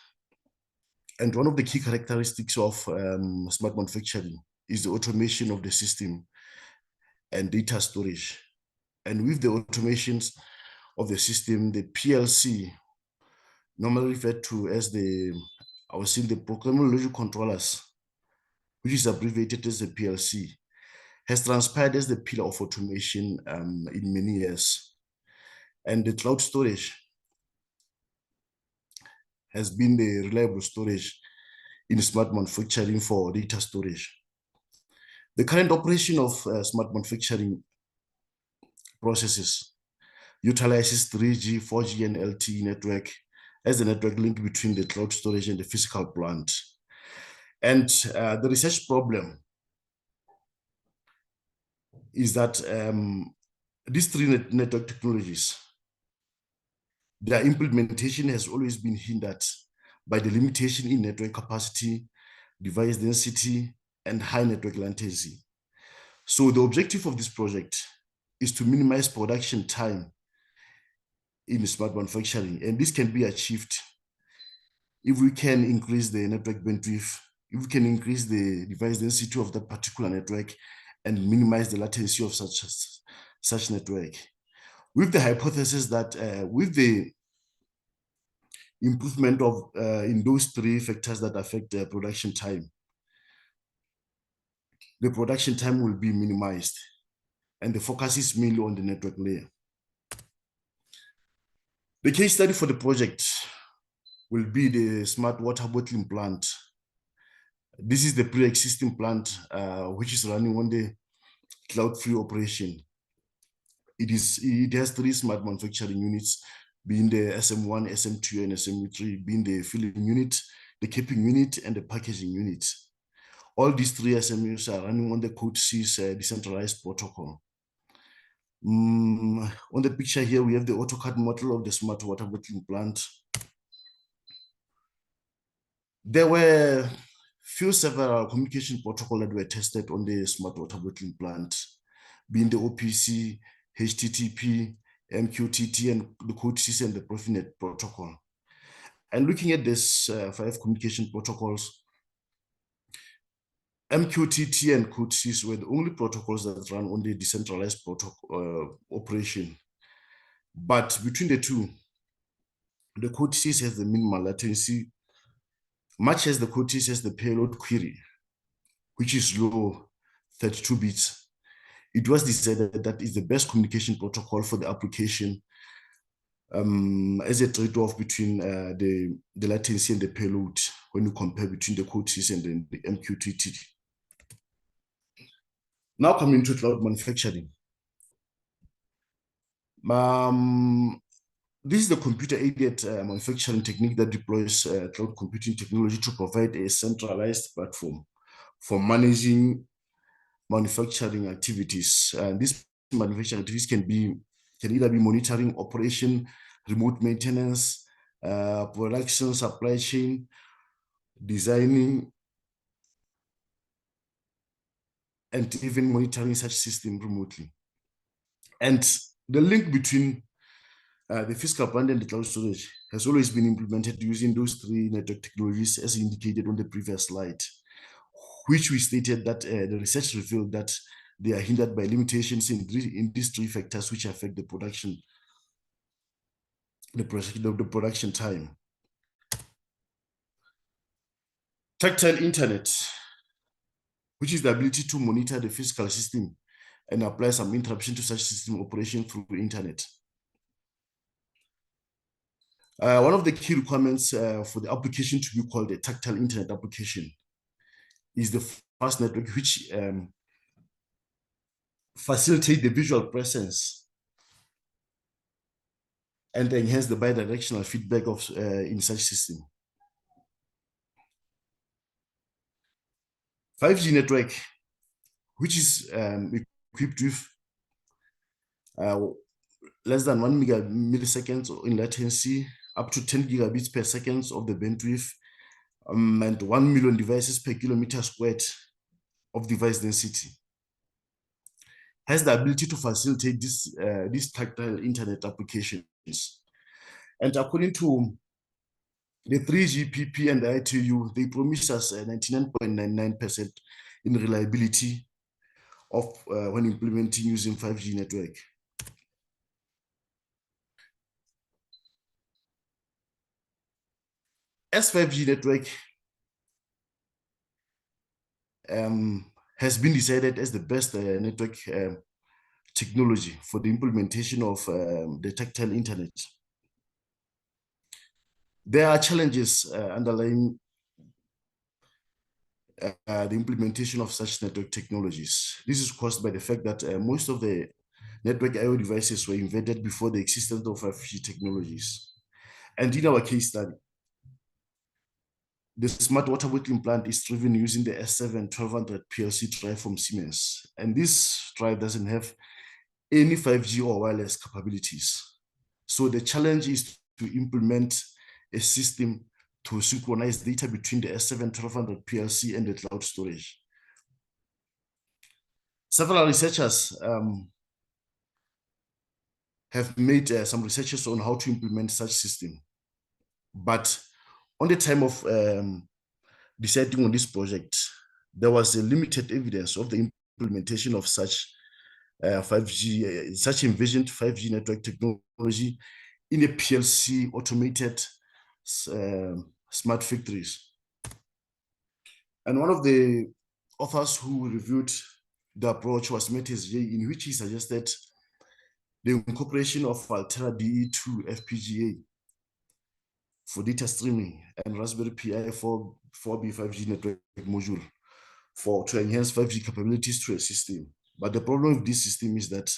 And one of the key characteristics of smart manufacturing is the automation of the system and data storage. And with the automations of the system, the PLC, normally referred to as the programmable logic controllers, which is abbreviated as the PLC, has transpired as the pillar of automation in many years. And the cloud storage has been the reliable storage in smart manufacturing for data storage. The current operation of smart manufacturing processes utilizes 3G, 4G, and LTE network as the network link between the cloud storage and the physical plant. And the research problem is that these three network technologies, their implementation has always been hindered by the limitation in network capacity, device density, and high network latency. So the objective of this project is to minimize production time in smart manufacturing, and this can be achieved if we can increase the network bandwidth, if we can increase the device density of that particular network and minimize the latency of such network. With the hypothesis that with the improvement of in those three factors that affect production time, the production time will be minimized, and the focus is mainly on the network layer. The case study for the project will be the smart water bottling plant. This is the pre-existing plant which is running on the cloud-free operation. It has three smart manufacturing units, being the SM1, SM2, and SM3, being the filling unit, the keeping unit, and the packaging unit. All these three SMUs are running on the Code 6 decentralized protocol. On the picture here, we have the AutoCAD model of the smart water bottling plant. There were several communication protocols that were tested on the smart water bottling plant, being the OPC, HTTP, MQTT, and the Code 6 and the Profinet protocol. And looking at these 5 communication protocols, MQTT and Code 6 were the only protocols that run on the decentralized protocol operation. But between the two, the Code 6 has the minimal latency, much as the Code 6 has the payload query, which is low, 32 bits. It was decided that is the best communication protocol for the application as a trade-off between the latency and the payload when you compare between the Code 6 and the MQTT. Now coming to cloud manufacturing. This is the computer-aided manufacturing technique that deploys cloud computing technology to provide a centralized platform for managing manufacturing activities. And these manufacturing activities can either be monitoring, operation, remote maintenance, production, supply chain, designing, and even monitoring such system remotely. And the link between the physical plant and the cloud storage has always been implemented using those 3 network technologies as indicated on the previous slide, which we stated that the research revealed that they are hindered by limitations in these 3 factors which affect the production time. Tactile internet, which is the ability to monitor the physical system and apply some interruption to such system operation through the internet. One of the key requirements for the application to be called a tactile internet application is the fast network, which facilitate the visual presence and enhance the bidirectional feedback of in such system. 5G network, which is equipped with less than 1 milliseconds in latency, up to 10 gigabits per second of the bandwidth, and 1 million devices per kilometer squared of device density, has the ability to facilitate these tactile internet applications. And according to the 3GPP and the ITU, they promise us 99.99% in reliability of when implementing using 5G network. As 5G network has been decided as the best network technology for the implementation of the tactile internet, there are challenges underlying the implementation of such network technologies. This is caused by the fact that most of the network IO devices were invented before the existence of 5G technologies. And in our case study, the smart water bottling plant is driven using the S7 1200 PLC drive from Siemens. And this drive doesn't have any 5G or wireless capabilities. So the challenge is to implement a system to synchronize data between the S7 1200 PLC and the cloud storage. Several researchers have made some researches on how to implement such system. But on the time of deciding on this project, there was a limited evidence of the implementation of such 5G, such envisioned 5G network technology in a PLC automated smart factories. And one of the authors who reviewed the approach was Metis J, in which he suggested the incorporation of Altera DE2 FPGA for data streaming and Raspberry Pi 4B 5G network module to enhance 5G capabilities to a system. But the problem with this system is that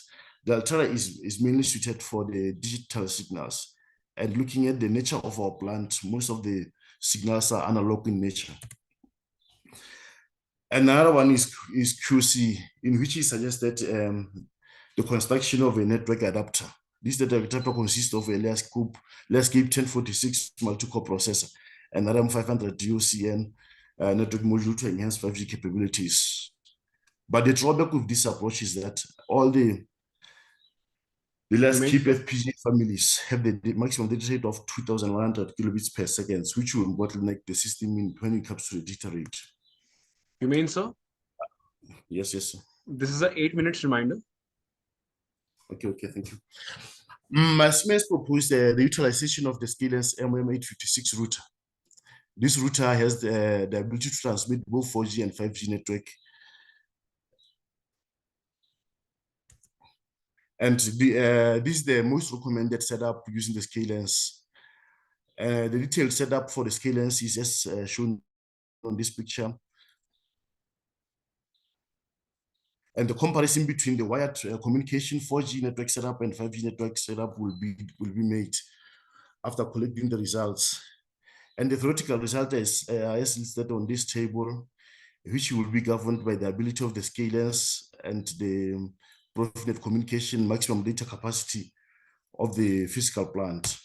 the Altera is mainly suited for the digital signals. And looking at the nature of our plant, most of the signals are analog in nature. Another one is QC, in which he suggested the construction of a network adapter. This network adapter consists of a Landscape 1046 multi-core processor and RM500 UCN network module to enhance 5G capabilities. But the drawback with this approach is that all the Landscape FPGA families have the maximum data rate of 2,100 kilobits per second, which will bottleneck the system when it comes to the data rate. You mean, sir? Yes, yes, sir. This is an 8 minutes reminder. Okay, thank you. Siemens proposed the utilization of the Scalens MM856 router. This router has the ability to transmit both 4G and 5G network. And this is the most recommended setup using the Scalens. The detailed setup for the Scalens is as shown on this picture. And the comparison between the wired communication 4G network setup and 5G network setup will be made after collecting the results. And the theoretical result is as listed on this table, which will be governed by the ability of the Scalens and the Profinet communication maximum data capacity of the physical plant.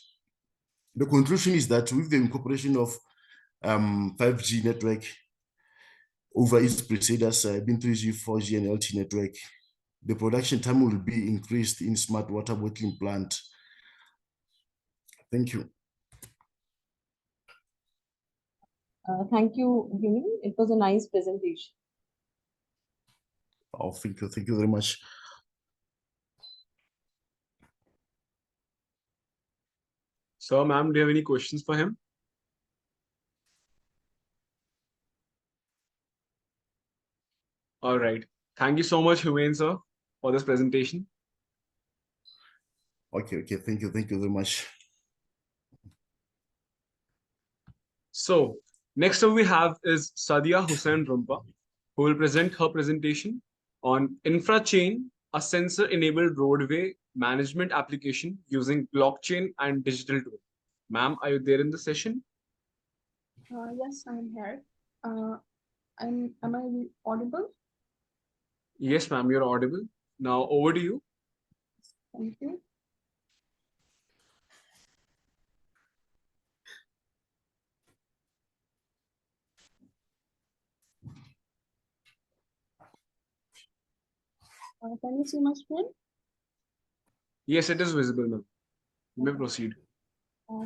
The conclusion is that with the incorporation of 5G network over its preceders, being 3G, 4G, and LT network, the production time will be increased in smart water bottling plant. Thank you. Thank you, Himi. It was a nice presentation. Oh, thank you very much. So, ma'am, do you have any questions for him? All right. Thank you so much, Humain sir, for this presentation. Okay, thank you very much. So next up we have is Sadia Hussain Rumpa, who will present her presentation on InfraChain, a sensor-enabled roadway management application using blockchain and digital tool. Ma'am, are you there in the session? Yes, I'm here. Am I audible? Yes, ma'am, you're audible. Now over to you. Thank you. Can you see my screen? Yes, it is visible, ma'am. You may proceed.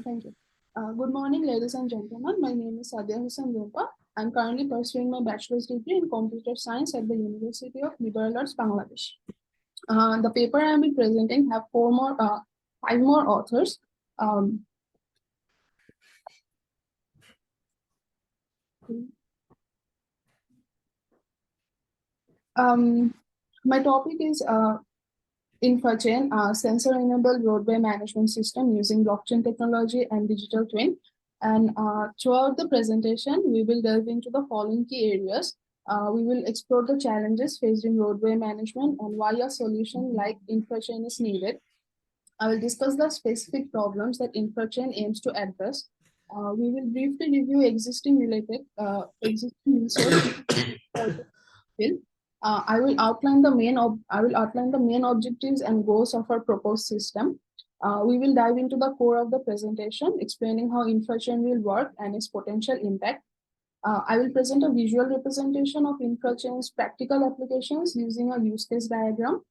Thank you. Good morning, ladies and gentlemen. My name is Sadia Hussain Rumpa. I'm currently pursuing my bachelor's degree in computer science at the University of Liberal Arts, Bangladesh. The paper I will be presenting have five more authors. My topic is InfraChain, a sensor-enabled roadway management system using blockchain technology and digital twin. And throughout the presentation, we will delve into the following key areas. We will explore the challenges faced in roadway management and why a solution like InfraChain is needed. I will discuss the specific problems that InfraChain aims to address. We will briefly review existing resources. I will outline the main objectives and goals of our proposed system. We will dive into the core of the presentation, explaining how InfraChain will work and its potential impact. I will present a visual representation of InfraChain's practical applications using a use case diagram.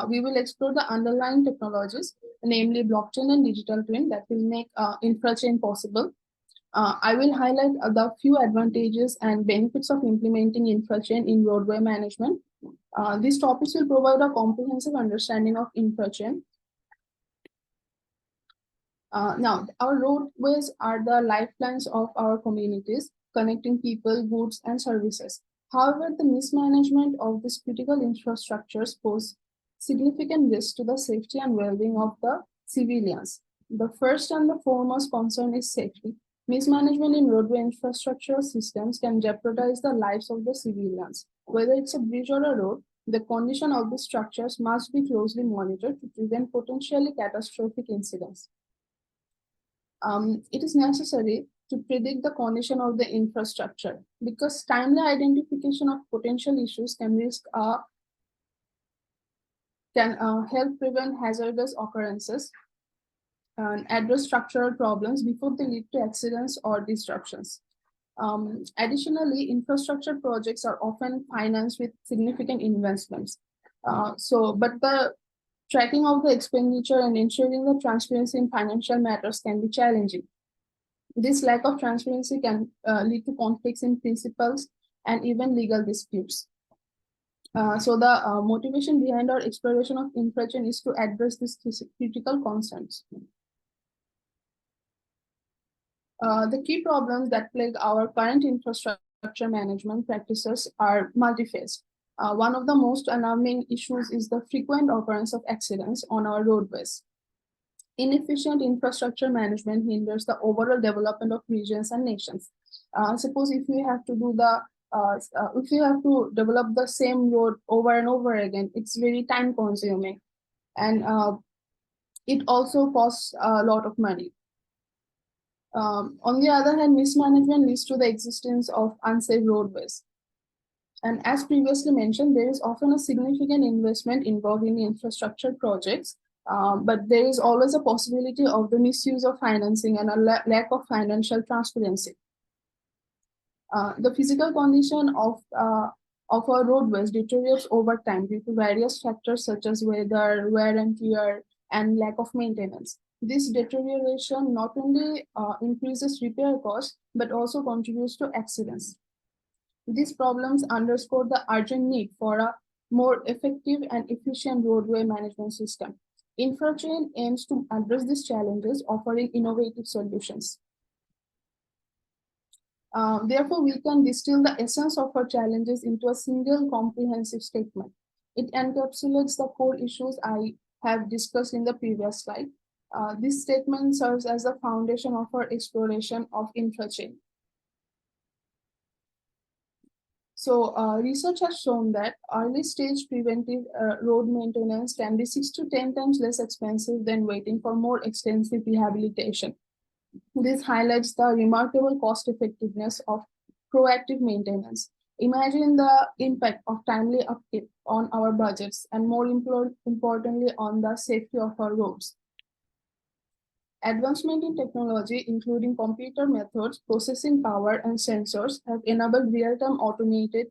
We will explore the underlying technologies, namely blockchain and digital twin, that will make InfraChain possible. I will highlight the few advantages and benefits of implementing InfraChain in roadway management. These topics will provide a comprehensive understanding of InfraChain. Now, our roadways are the lifelines of our communities, connecting people, goods, and services. However, the mismanagement of these critical infrastructures pose significant risks to the safety and well-being of the civilians. The first and the foremost concern is safety. Mismanagement in roadway infrastructure systems can jeopardize the lives of the civilians. Whether it's a bridge or a road, the condition of the structures must be closely monitored to prevent potentially catastrophic incidents. It is necessary to predict the condition of the infrastructure because timely identification of potential issues can help prevent hazardous occurrences and address structural problems before they lead to accidents or disruptions. Additionally, infrastructure projects are often financed with significant investments. But the tracking of the expenditure and ensuring the transparency in financial matters can be challenging. This lack of transparency can lead to conflicts in principles and even legal disputes. So the motivation behind our exploration of InfraChain is to address these critical concerns. The key problems that plague our current infrastructure management practices are multi-phase. One of the most alarming issues is the frequent occurrence of accidents on our roadways. Inefficient infrastructure management hinders the overall development of regions and nations. Suppose if you have to develop the same road over and over again, it's very time consuming, and it also costs a lot of money. On the other hand, mismanagement leads to the existence of unsafe roadways. And as previously mentioned, there is often a significant investment involved in infrastructure projects, but there is always a possibility of the misuse of financing and a lack of financial transparency. The physical condition of our roadways deteriorates over time due to various factors such as weather, wear and tear, and lack of maintenance. This deterioration not only increases repair costs, but also contributes to accidents. These problems underscore the urgent need for a more effective and efficient roadway management system. InfraChain aims to address these challenges, offering innovative solutions. Therefore, we can distill the essence of our challenges into a single comprehensive statement. It encapsulates the core issues I have discussed in the previous slide. This statement serves as the foundation of our exploration of infrachain. So research has shown that early stage preventive road maintenance can be 6 to 10 times less expensive than waiting for more extensive rehabilitation. This highlights the remarkable cost effectiveness of proactive maintenance. Imagine the impact of timely upkeep on our budgets and more importantly on the safety of our roads. Advancement in technology, including computer methods, processing power, and sensors, have enabled real-time automated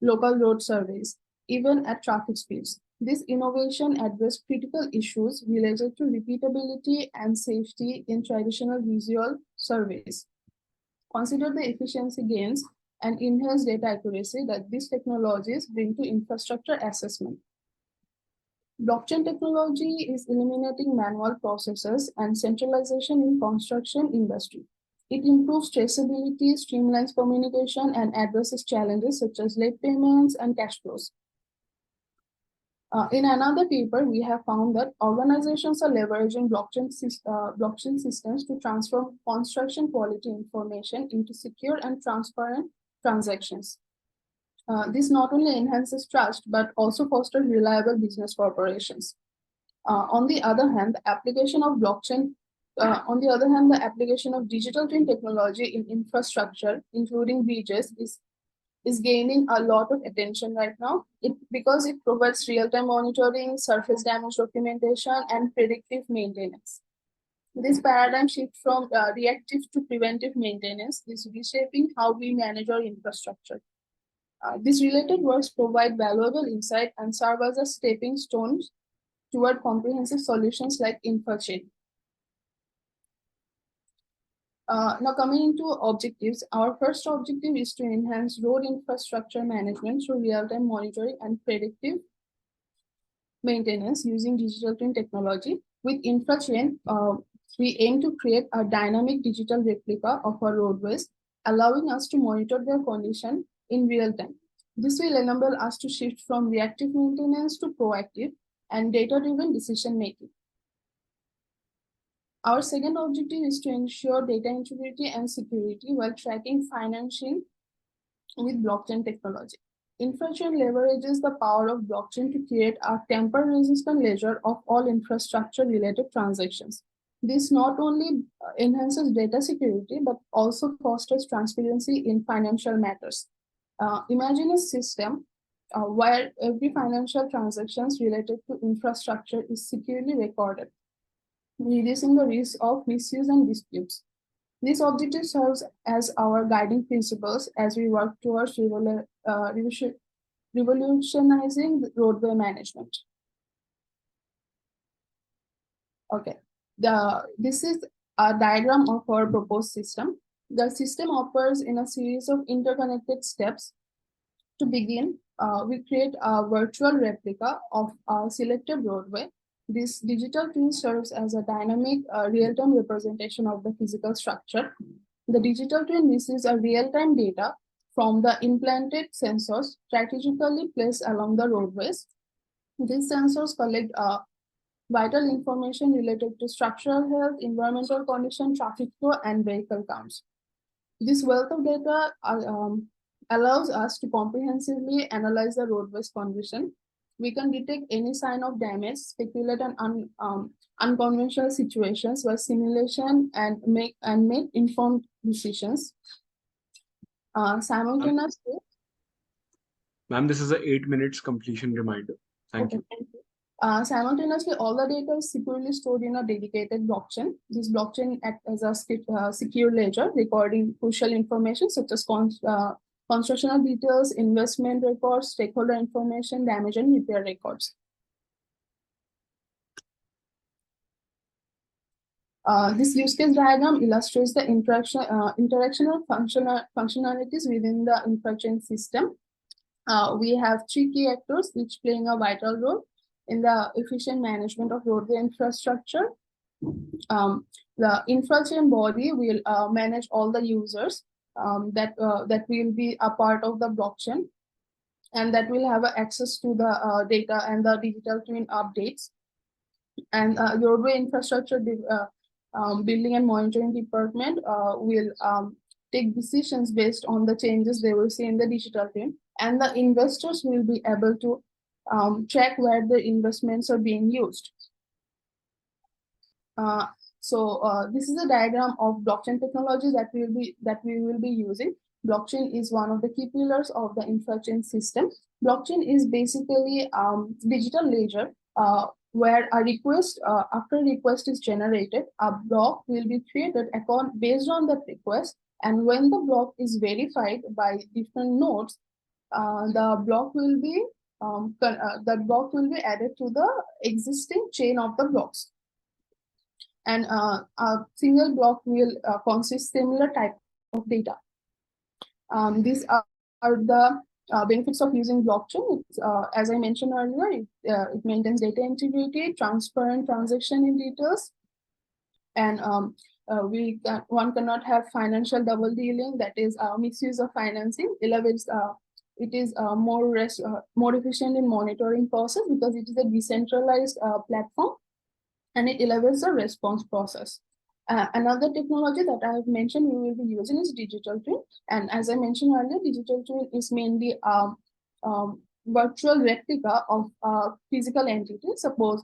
local road surveys, even at traffic speeds. This innovation addressed critical issues related to repeatability and safety in traditional visual surveys. Consider the efficiency gains and enhanced data accuracy that these technologies bring to infrastructure assessment. Blockchain technology is eliminating manual processes and centralization in construction industry. It improves traceability, streamlines communication, and addresses challenges such as late payments and cash flows. In another paper, we have found that organizations are leveraging blockchain systems to transform construction quality information into secure and transparent transactions. This not only enhances trust, but also fosters reliable business corporations. On the other hand, the application of digital twin technology in infrastructure, including bridges, is gaining a lot of attention right now because it provides real-time monitoring, surface damage documentation, and predictive maintenance. This paradigm shift from reactive to preventive maintenance is reshaping how we manage our infrastructure. These related works provide valuable insight and serve as a stepping stones toward comprehensive solutions like InfraChain. Now coming into objectives, our first objective is to enhance road infrastructure management through real-time monitoring and predictive maintenance using digital twin technology. With InfraChain, we aim to create a dynamic digital replica of our roadways, allowing us to monitor their condition in real time. This will enable us to shift from reactive maintenance to proactive and data-driven decision making. Our second objective is to ensure data integrity and security while tracking financing with blockchain technology. InfraChain leverages the power of blockchain to create a tamper-resistant ledger of all infrastructure-related transactions. This not only enhances data security, but also fosters transparency in financial matters. Imagine a system where every financial transactions related to infrastructure is securely recorded, reducing the risk of misuse and disputes. This objective serves as our guiding principles as we work towards revolutionizing roadway management. Okay, this is a diagram of our proposed system. The system operates in a series of interconnected steps. To begin, we create a virtual replica of a selected roadway. This digital twin serves as a dynamic real-time representation of the physical structure. The digital twin receives a real-time data from the implanted sensors strategically placed along the roadways. These sensors collect vital information related to structural health, environmental condition, traffic flow, and vehicle counts. This wealth of data allows us to comprehensively analyze the roadway's condition. We can detect any sign of damage, speculate on unconventional situations by simulation and make informed decisions. Simultaneously. Ma'am, this is a 8 minutes completion reminder. Thank you. Thank you. Simultaneously, all the data is securely stored in a dedicated blockchain. This blockchain acts as a secure ledger, recording crucial information such as constructional details, investment records, stakeholder information, damage and repair records. This use case diagram illustrates the interactional functionalities within the InfraChain system. We have 3 key actors, each playing a vital role in the efficient management of roadway infrastructure. The InfraChain body will manage all the users. that will be a part of the blockchain, and that will have access to the data and the digital twin updates. And roadway infrastructure building and monitoring department will take decisions based on the changes they will see in the digital twin, and the investors will be able to track where the investments are being used. This is a diagram of blockchain technology that we will be using. Blockchain is one of the key pillars of the infrachain system. Blockchain is basically digital ledger where a request, after a request is generated, a block will be created based on that request. And when the block is verified by different nodes, the block will be added to the existing chain of the blocks. And a single block will consist similar type of data. These are the benefits of using blockchain. As I mentioned earlier, it maintains data integrity, transparent transaction in details, and one cannot have financial double dealing, that is misuse of financing. It is more efficient in monitoring process because it is a decentralized platform, and it elevates the response process. Another technology that I have mentioned we will be using is digital twin. And as I mentioned earlier, digital twin is mainly virtual replica of physical entity. Suppose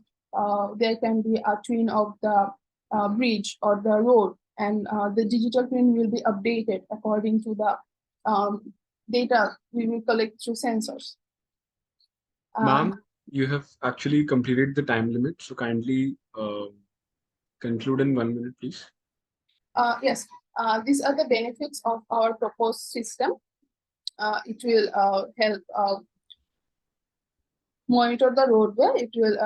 there can be a twin of the bridge or the road, and the digital twin will be updated according to the data we will collect through sensors. Ma'am, you have actually completed the time limit, so kindly conclude in 1 minute, please. Yes, these are the benefits of our proposed system. It will help monitor the roadway. It will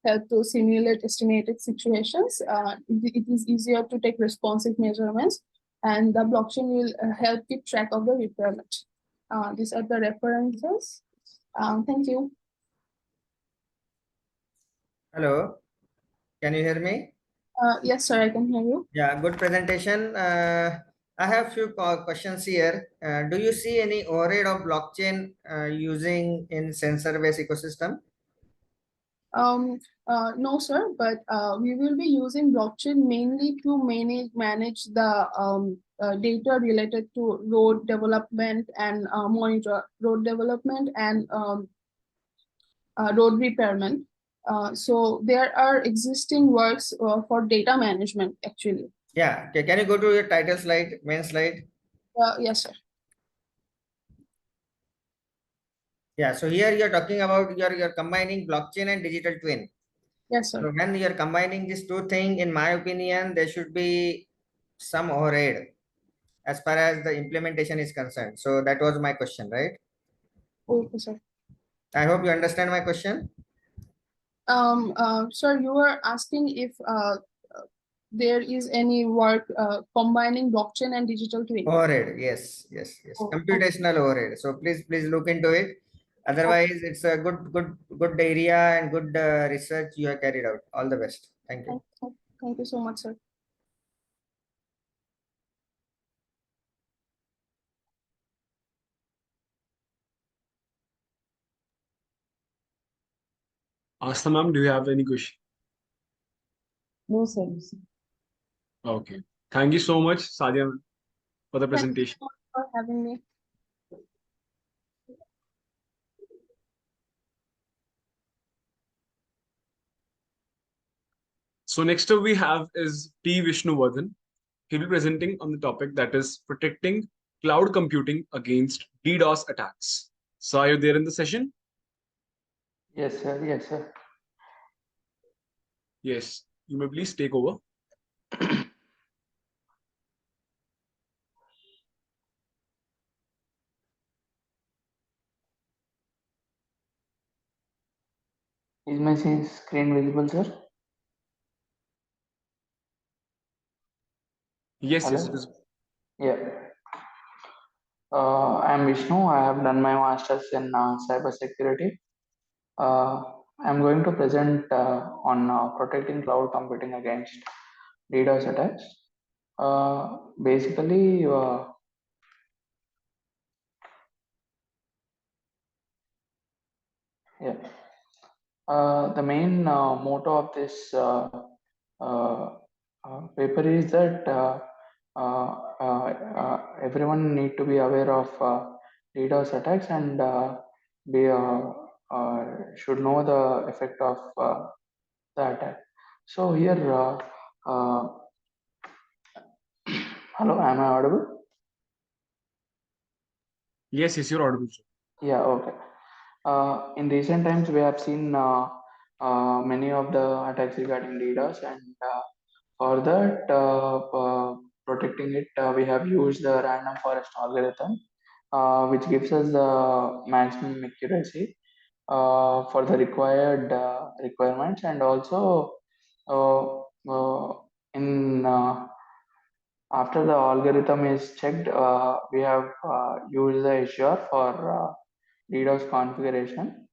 help to simulate estimated situations. It is easier to take responsive measurements, and the blockchain will help keep track of the repairment. These are the references. Thank you. Hello, can you hear me? Yes, sir, I can hear you. Yeah, good presentation. I have few questions here. Do you see any overhead of blockchain using in sensor-based ecosystem? No, sir, but we will be using blockchain mainly to manage the data related to road development and monitor road development and road repairment. So there are existing works for data management actually. Yeah, okay. Can you go to your title slide, main slide? Yes, sir. Yeah, so here you're talking about you're combining blockchain and digital twin. Yes, sir. So when you're combining these two things, in my opinion, there should be some overhead as far as the implementation is concerned. So that was my question, right? Okay, sir. I hope you understand my question. Sir, you were asking if there is any work combining blockchain and digital twin. Overhead, yes. Oh, Computational overhead. So please look into it. Otherwise, it's a good area and good research you have carried out. All the best. Thank you. Thank you so much, sir. Asta ma'am, do you have any question? No, sir. Okay. Thank you so much, Sadia, for the presentation. Thank you for having me. So next up we have is P. Vishnuvardhan. He'll be presenting on the topic that is protecting cloud computing against DDoS attacks. So are you there in the session? Yes, sir. Yes, sir. Yes. You may please take over. Is my screen visible, sir? Yes, Hello? yes, it is. Yeah. I'm Vishnu. I have done my master's in cybersecurity. I'm going to present on protecting cloud computing against DDoS attacks. Basically, Yeah. The main motto of this uh, paper is that everyone need to be aware of DDoS attacks and be should know the effect of the attack. So here, hello, am I audible? Yes, yes, you're audible, sir. Yeah, okay. In recent times, we have seen many of the attacks regarding DDoS, and for that, protecting it, we have used the random forest algorithm, which gives us the maximum accuracy for the required requirements, and also uh, in after the algorithm is checked, we have used the Azure for DDoS configuration,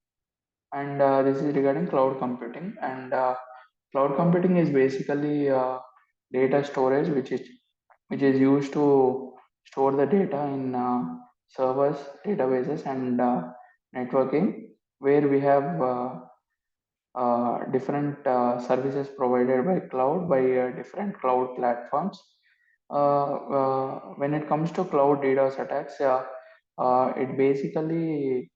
and this is regarding cloud computing. And cloud computing is basically data storage, which is used to store the data in servers, databases, and networking, where we have different services provided by cloud by different cloud platforms. When it comes to cloud DDoS attacks, it basically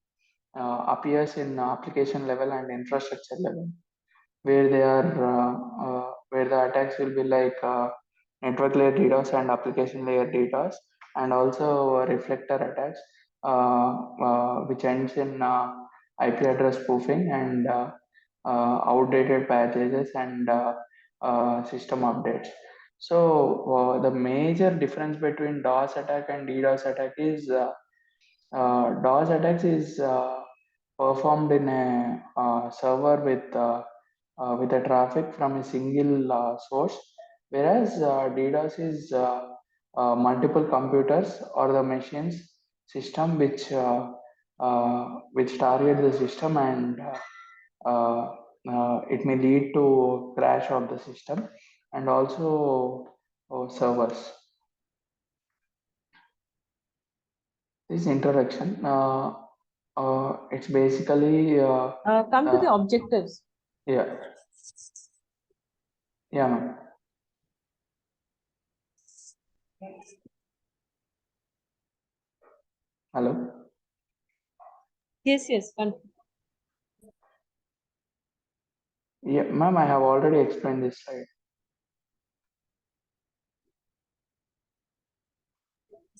appears in application level and infrastructure level, where they are where the attacks will be like network layer DDoS and application layer DDoS, and also reflector attacks, which ends in IP address spoofing and outdated patches and system updates. So the major difference between DOS attack and DDoS attack is DOS attacks is performed in a server with a traffic from a single source, whereas DDoS is multiple computers or the machines system which target the system, and it may lead to crash of the system and also servers. This introduction, it's basically Come to the objectives. yeah, yeah, ma'am. Hello. Yes, yes. Yeah, ma'am, I have already explained this slide.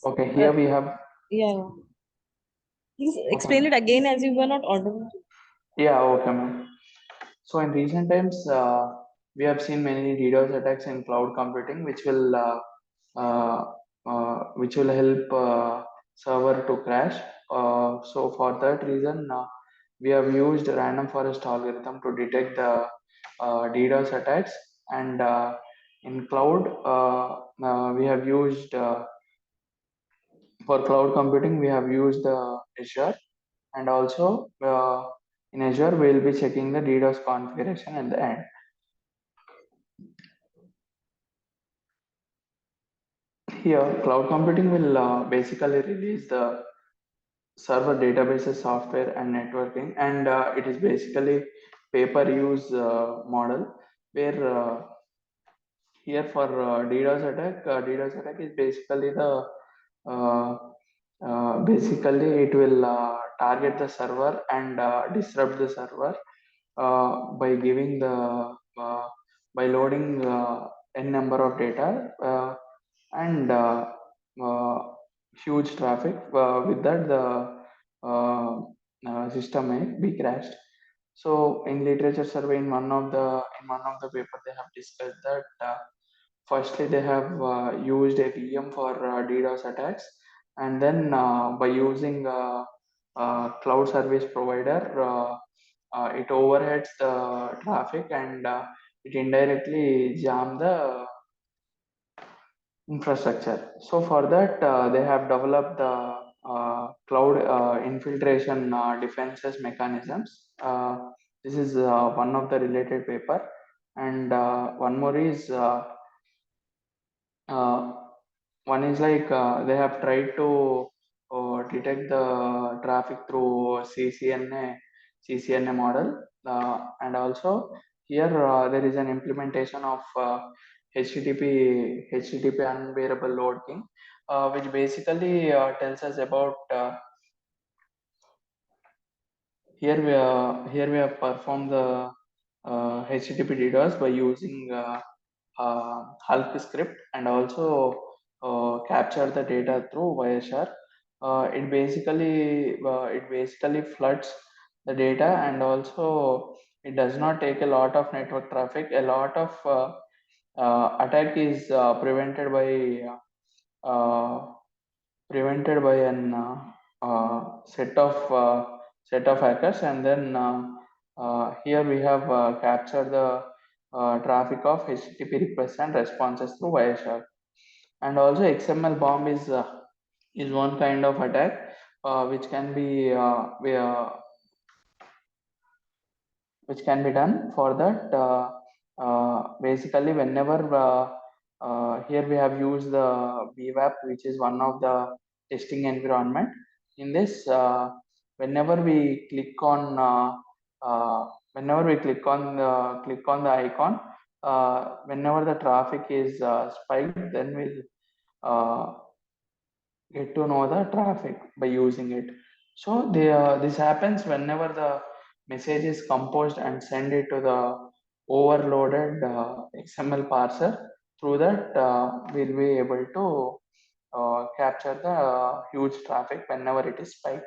Okay, here we have. Yeah. Please explain it again, as you were not audible. Yeah, okay, ma'am. So in recent times, we have seen many DDoS attacks in cloud computing, which will help server to crash. So for that reason, we have used random forest algorithm to detect the DDoS attacks, and in cloud, we have used for cloud computing, we have used Azure, and also in Azure, we'll be checking the DDoS configuration at the end. Here, cloud computing will basically release the server databases, software, and networking, and it is basically pay-per-use model, where here for DDoS attack is basically the uh, basically it will target the server and disrupt the server by giving the by loading n number of data and uh, huge traffic. With that, the system may be crashed. So in literature survey, in one of the paper, they have discussed that firstly they have used a VM for DDoS attacks, and then by using cloud service provider, it overheads the traffic, and it indirectly jam the infrastructure. So for that, they have developed the cloud infiltration defenses mechanisms. This is one of the related paper, and one more is uh, one is like they have tried to detect the traffic through CCNA CCNA model, and also here there is an implementation of HTTP unbearable load king, which basically tells us about here we have performed the HTTP DDoS by using Hulk script, and also capture the data through Wireshark. It basically floods the data, and also it does not take a lot of network traffic. A lot of attack is prevented by an set of hackers, and then here we have captured the traffic of HTTP requests and responses through Wireshark. And also XML bomb is one kind of attack which can be done. For that, basically whenever here we have used the BWAP, which is one of the testing environment. In this, whenever we click on the icon, whenever the traffic is spiked, then we'll get to know the traffic by using it. So this happens whenever the message is composed and send it to the overloaded XML parser. Through that, we'll be able to capture the huge traffic whenever it is spiked.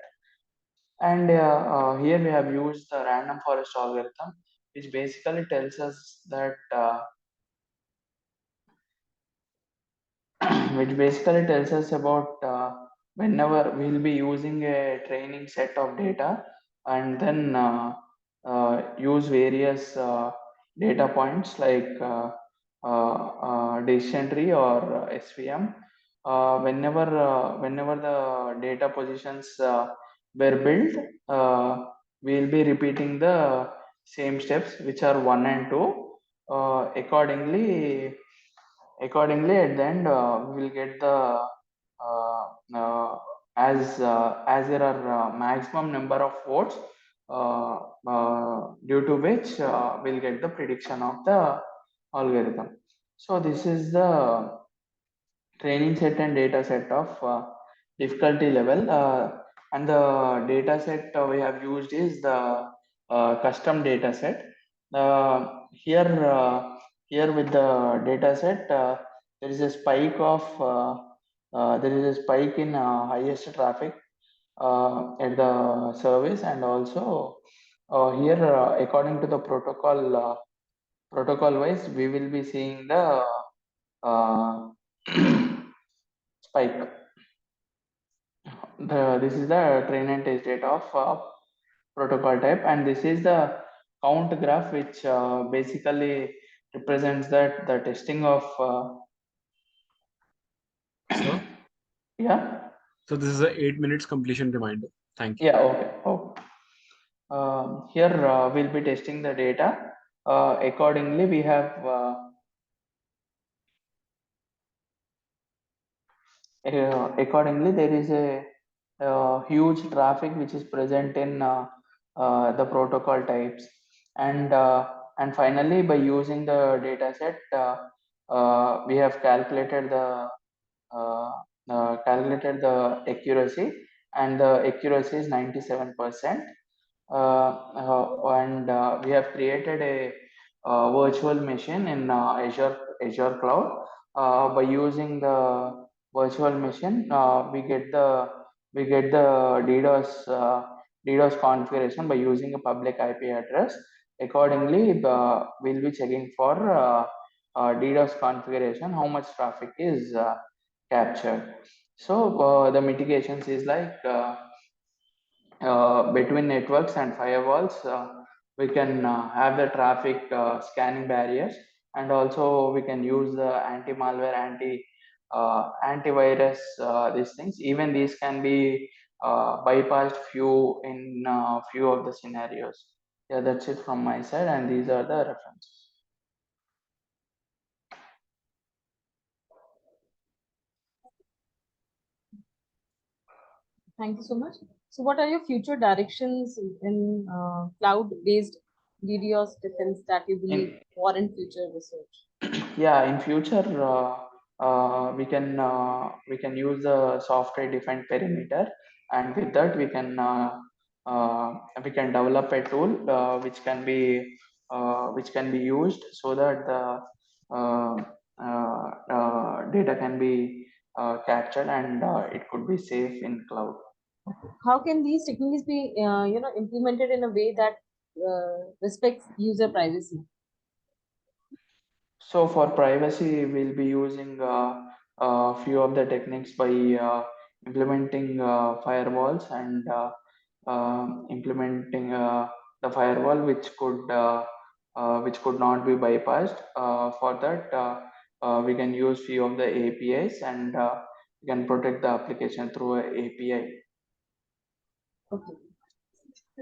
And here we have used the random forest algorithm, which basically tells us that about whenever we'll be using a training set of data, and then use various data points like decision tree or SVM. Whenever the data positions were built, we'll be repeating the same steps, which are 1 and 2. Accordingly, at the end, we will get the as there are maximum number of votes, due to which we'll get the prediction of the algorithm. So this is the training set and data set of difficulty level, and the data set we have used is the custom data set. Here with the data set, there is a spike in highest traffic at the service, and also here according to the protocol wise, we will be seeing the spike. This is the train and test data of protocol type, and this is the count graph, which basically represents that the testing of Sir? Yeah. So this is a 8 minutes completion reminder. Thank you. Yeah, okay. Here we'll be testing the data. Accordingly, we have there is a huge traffic which is present in the protocol types, and finally, by using the data set, we have calculated the accuracy, and the accuracy is 97%. And we have created a virtual machine in Azure Cloud. By using the virtual machine, we get the DDoS configuration by using a public IP address. Accordingly, we'll be checking for DDoS configuration, how much traffic is captured. So the mitigations is like between networks and firewalls, we can have the traffic scanning barriers, and also we can use the anti-malware, antivirus, these things. Even these can be bypassed few of the scenarios. Yeah, that's it from my side, and these are the references. Thank you so much. So what are your future directions in cloud-based DDoS defense that you believe warrant future research? Yeah, in future, we can use the software defined perimeter, and with that we can develop a tool which can be used so that the data can be captured, and it could be safe in cloud. How can these techniques be implemented in a way that respects user privacy? So for privacy, we'll be using a few of the techniques by implementing firewalls, and implementing the firewall which could not be bypassed. For that, we can use few of the APIs, and we can protect the application through a API. Okay.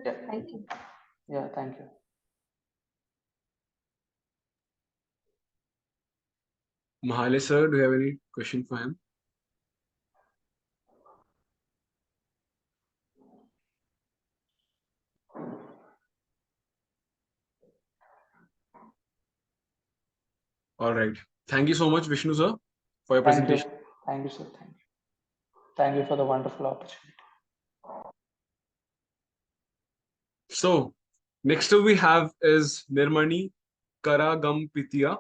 Yeah. Thank you. Yeah, thank you. Mahale sir, do you have any question for him? All right. Thank you so much, Vishnu sir, for your presentation. Thank you, sir. Thank you. Thank you for the wonderful opportunity. So, next up we have is Nirmani Karagampitiya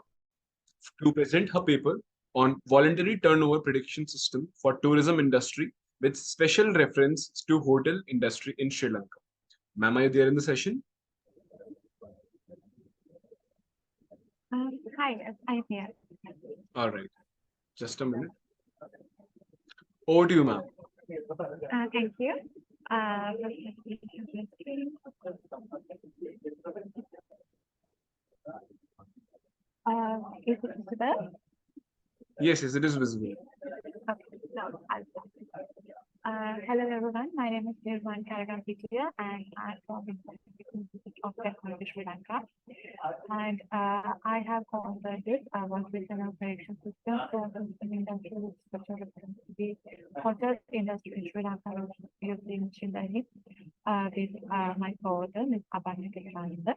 to present her paper on voluntary turnover prediction system for tourism industry with special reference to hotel industry in Sri Lanka. Ma'am, are you there in the session? Hi, I'm here. All right. Just a minute. Over to you, ma'am. Thank you. Is it visible? Yes, yes, it is visible. Okay, now I'll start. Hello everyone, my name is Nirman Karagampitiya, and I'm from the Institute of Technology, Sri Lanka. And I have authored this one vision of prediction system for the industry with special reference to the hotel industry in Sri Lanka using machine learning. This my co-author, Ms. Abhani Tekrananda.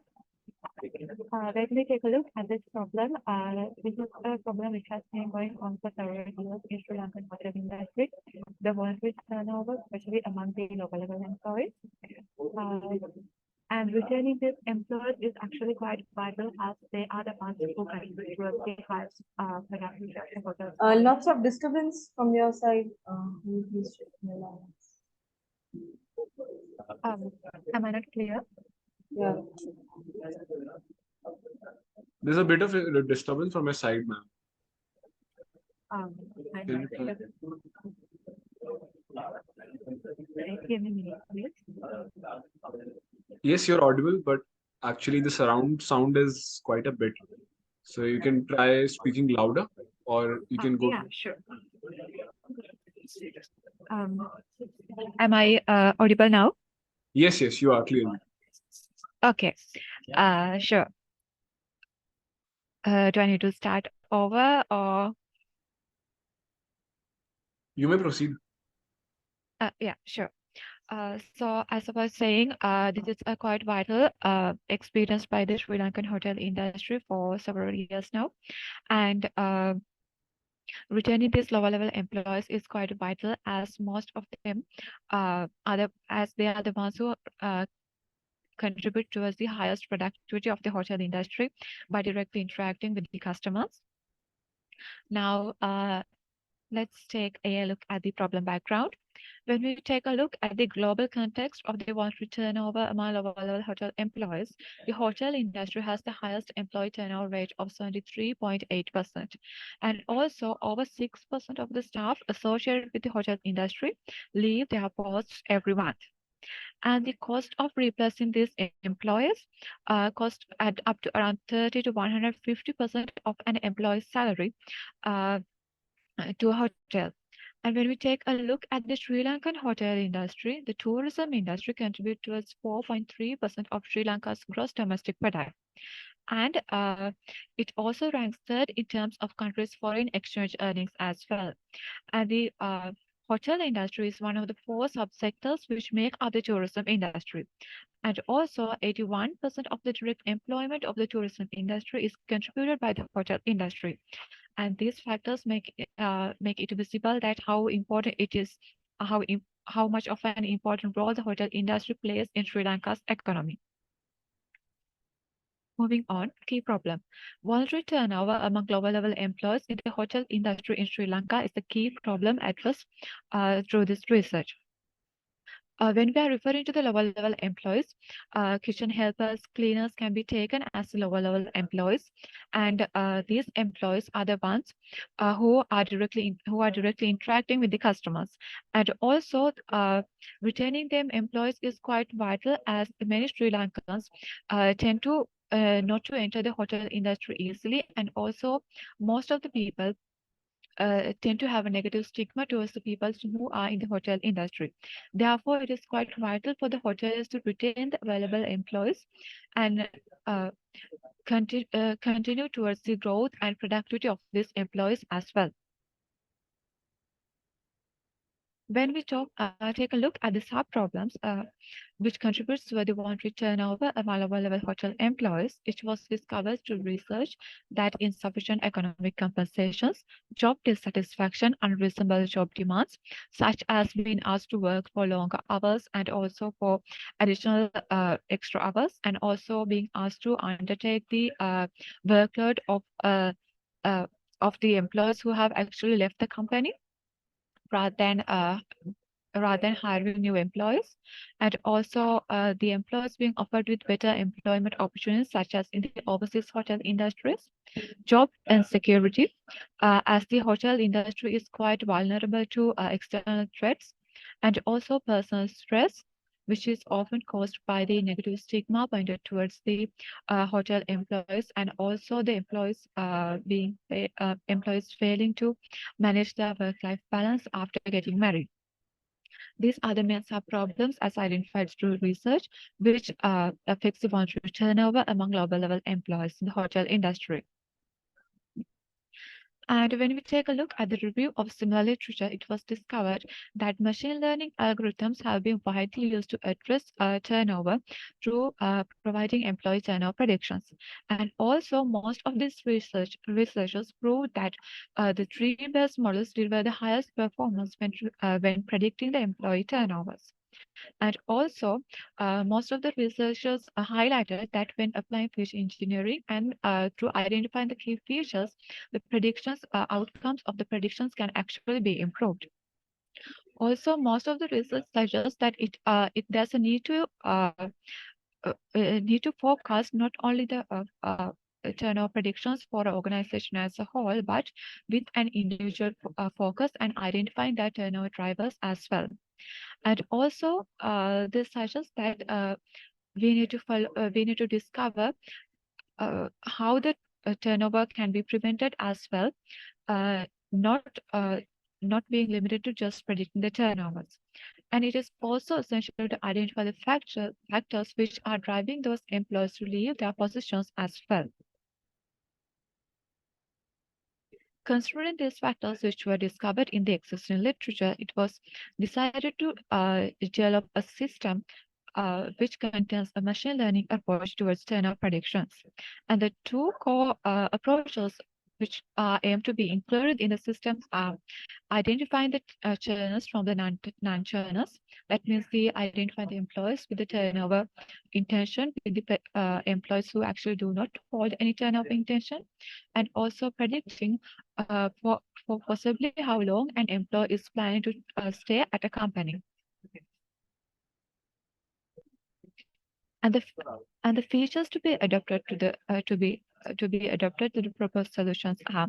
Let me take a look at this problem. This is a problem which has been going on for several years in Sri Lankan hotel industry. The voluntary turnover, especially among the local level employees. And retaining these employees is actually quite vital, as they are the ones who contribute towards the highest productivity of the hotels. Lots of disturbance from your side. Can you please check your lines? Am I not clear? Yeah. There's a bit of a disturbance from your side, ma'am. Yes, you're audible, but actually the surround sound is quite a bit. So you can try speaking louder, or you can go. Yeah, sure. Am I audible now? Yes, yes, you are clearly. Okay. Sure. Do I need to start over, or? You may proceed. Yeah, sure. So as I was saying, this is a quite vital experience by the Sri Lankan hotel industry for several years now, and retaining these lower level employees is quite vital, as most of them they are the ones who contribute towards the highest productivity of the hotel industry by directly interacting with the customers. Now, let's take a look at the problem background. When we take a look at the global context of the voluntary turnover among lower-level hotel employees, the hotel industry has the highest employee turnover rate of 73.8%. And also, over 6% of the staff associated with the hotel industry leave their posts every month. And the cost of replacing these employees cost at up to around 30 to 150% of an employee's salary to a hotel. And when we take a look at the Sri Lankan hotel industry, the tourism industry contributes towards 4.3% of Sri Lanka's gross domestic product. And it also ranks third in terms of country's foreign exchange earnings as well. And the Hotel industry is one of the 4 subsectors which make up the tourism industry. And also 81% of the direct employment of the tourism industry is contributed by the hotel industry. And these factors make it visible that how important it is, how much of an important role the hotel industry plays in Sri Lanka's economy. Moving on, key problem. Voluntary turnover among global level employees in the hotel industry in Sri Lanka is the key problem addressed through this research. When we are referring to the lower level employees, kitchen helpers, cleaners can be taken as lower level employees, and these employees are the ones who are directly interacting with the customers. And also, retaining them employees is quite vital, as many Sri Lankans tend to not to enter the hotel industry easily, and also most of the people tend to have a negative stigma towards the people who are in the hotel industry. Therefore, it is quite vital for the hotels to retain the available employees and continue towards the growth and productivity of these employees as well. When we take a look at the sub-problems which contributes to the voluntary turnover among lower-level hotel employees, it was discovered through research that insufficient economic compensations, job dissatisfaction, unreasonable job demands, such as being asked to work for longer hours and also for additional extra hours, and also being asked to undertake the workload of the employees who have actually left the company, rather than hiring new employees, and also the employees being offered with better employment opportunities, such as in the overseas hotel industries, job insecurity, as the hotel industry is quite vulnerable to external threats, and also personal stress, which is often caused by the negative stigma pointed towards the hotel employees, and also the employees employees failing to manage their work-life balance after getting married. These are the main sub-problems as identified through research, which affects the voluntary turnover among global level employees in the hotel industry. And when we take a look at the review of similar literature, it was discovered that machine learning algorithms have been widely used to address turnover through providing employee turnover predictions. And also, most of these researchers proved that the tree-based models deliver the highest performance when predicting the employee turnovers. And also, most of the researchers highlighted that when applying feature engineering and through identifying the key features, the predictions, outcomes of the predictions can actually be improved. Also, most of the research suggests that there's a need to forecast not only the turnover predictions for an organization as a whole, but with an individual focus and identifying their turnover drivers as well. And also, this suggests that we need to discover how the turnover can be prevented as well, not being limited to just predicting the turnovers. And it is also essential to identify the factors which are driving those employees to leave their positions as well. Considering these factors which were discovered in the existing literature, it was decided to develop a system which contains a machine learning approach towards turnover predictions. And the two core approaches which are aimed to be included in the systems are identifying the churners from the non-churners. That means identifying the employees with the turnover intention with the employees who actually do not hold any turnover intention, and also predicting for possibly how long an employee is planning to stay at a company. And the features to be adapted to the proposed solutions are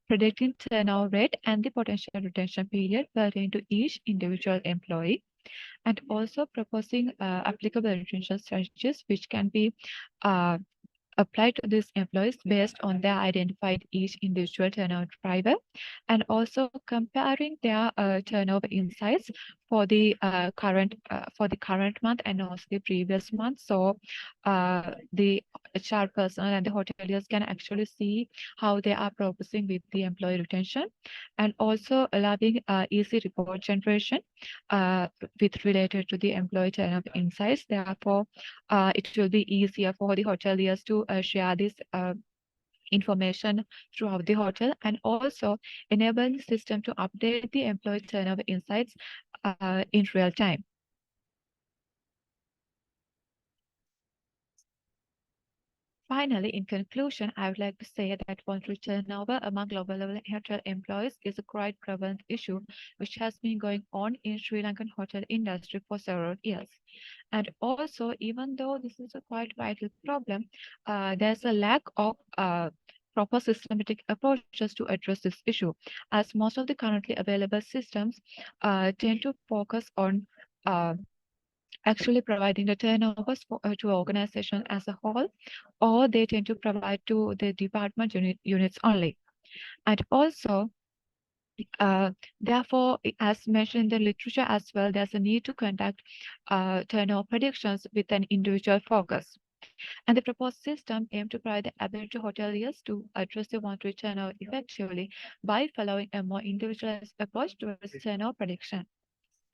predicting turnover rate and the potential retention period pertaining to each individual employee, and also proposing applicable retention strategies which can be applied to these employees based on their identified each individual turnover driver, and also comparing their turnover insights for the current month and also the previous month. So the HR personnel and the hoteliers can actually see how they are progressing with the employee retention, and also allowing easy report generation with related to the employee turnover insights. Therefore, it will be easier for the hoteliers to share this information throughout the hotel, and also enable the system to update the employee turnover insights in real time. Finally, in conclusion, I would like to say that voluntary turnover among global level hotel employees is a quite prevalent issue which has been going on in Sri Lankan hotel industry for several years. And also, even though this is a quite vital problem, there's a lack of proper systematic approaches to address this issue, as most of the currently available systems tend to focus on actually providing the turnovers to organization as a whole, or they tend to provide to the department units only. And also, therefore, as mentioned in the literature as well, there's a need to conduct turnover predictions with an individual focus. And the proposed system aims to provide the ability to hoteliers to address the voluntary turnover effectively by following a more individualized approach towards turnover prediction.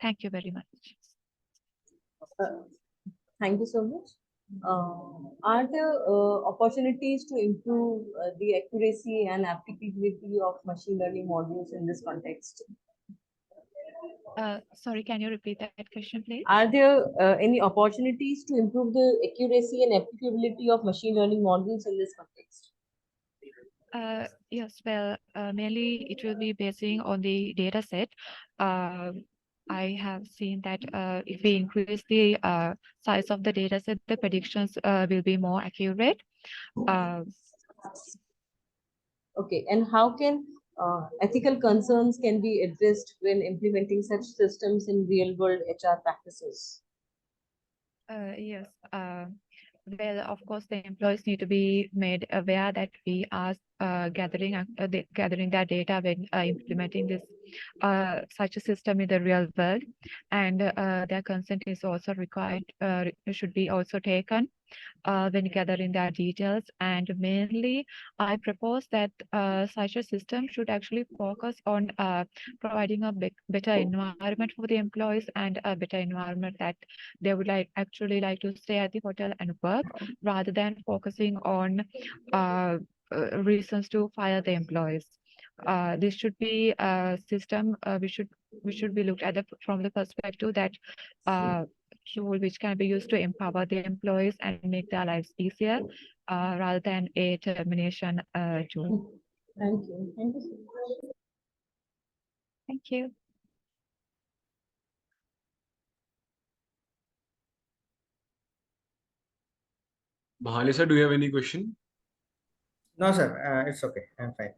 Thank you very much. Thank you so much. Are there opportunities to improve the accuracy and applicability of machine learning modules in this context? Sorry, can you repeat that question, please? Are there any opportunities to improve the accuracy and applicability of machine learning modules in this context? Yes, well, mainly it will be basing on the data set. I have seen that if we increase the size of the data set, the predictions will be more accurate. Okay, and how can ethical concerns can be addressed when implementing such systems in real-world HR practices? Yes. Well, of course, the employees need to be made aware that we are gathering their data when implementing this such a system in the real world, and their consent is also required. Should be also taken when gathering their details. And mainly, I propose that such a system should actually focus on providing a better environment for the employees, and a better environment that they would actually like to stay at the hotel and work, rather than focusing on reasons to fire the employees. This should be a system we should be looked at from the perspective that tool which can be used to empower the employees and make their lives easier, rather than a termination tool. Thank you. Thank you so much. Thank you. Bahali sir, do you have any question? No, sir. It's okay. I'm fine.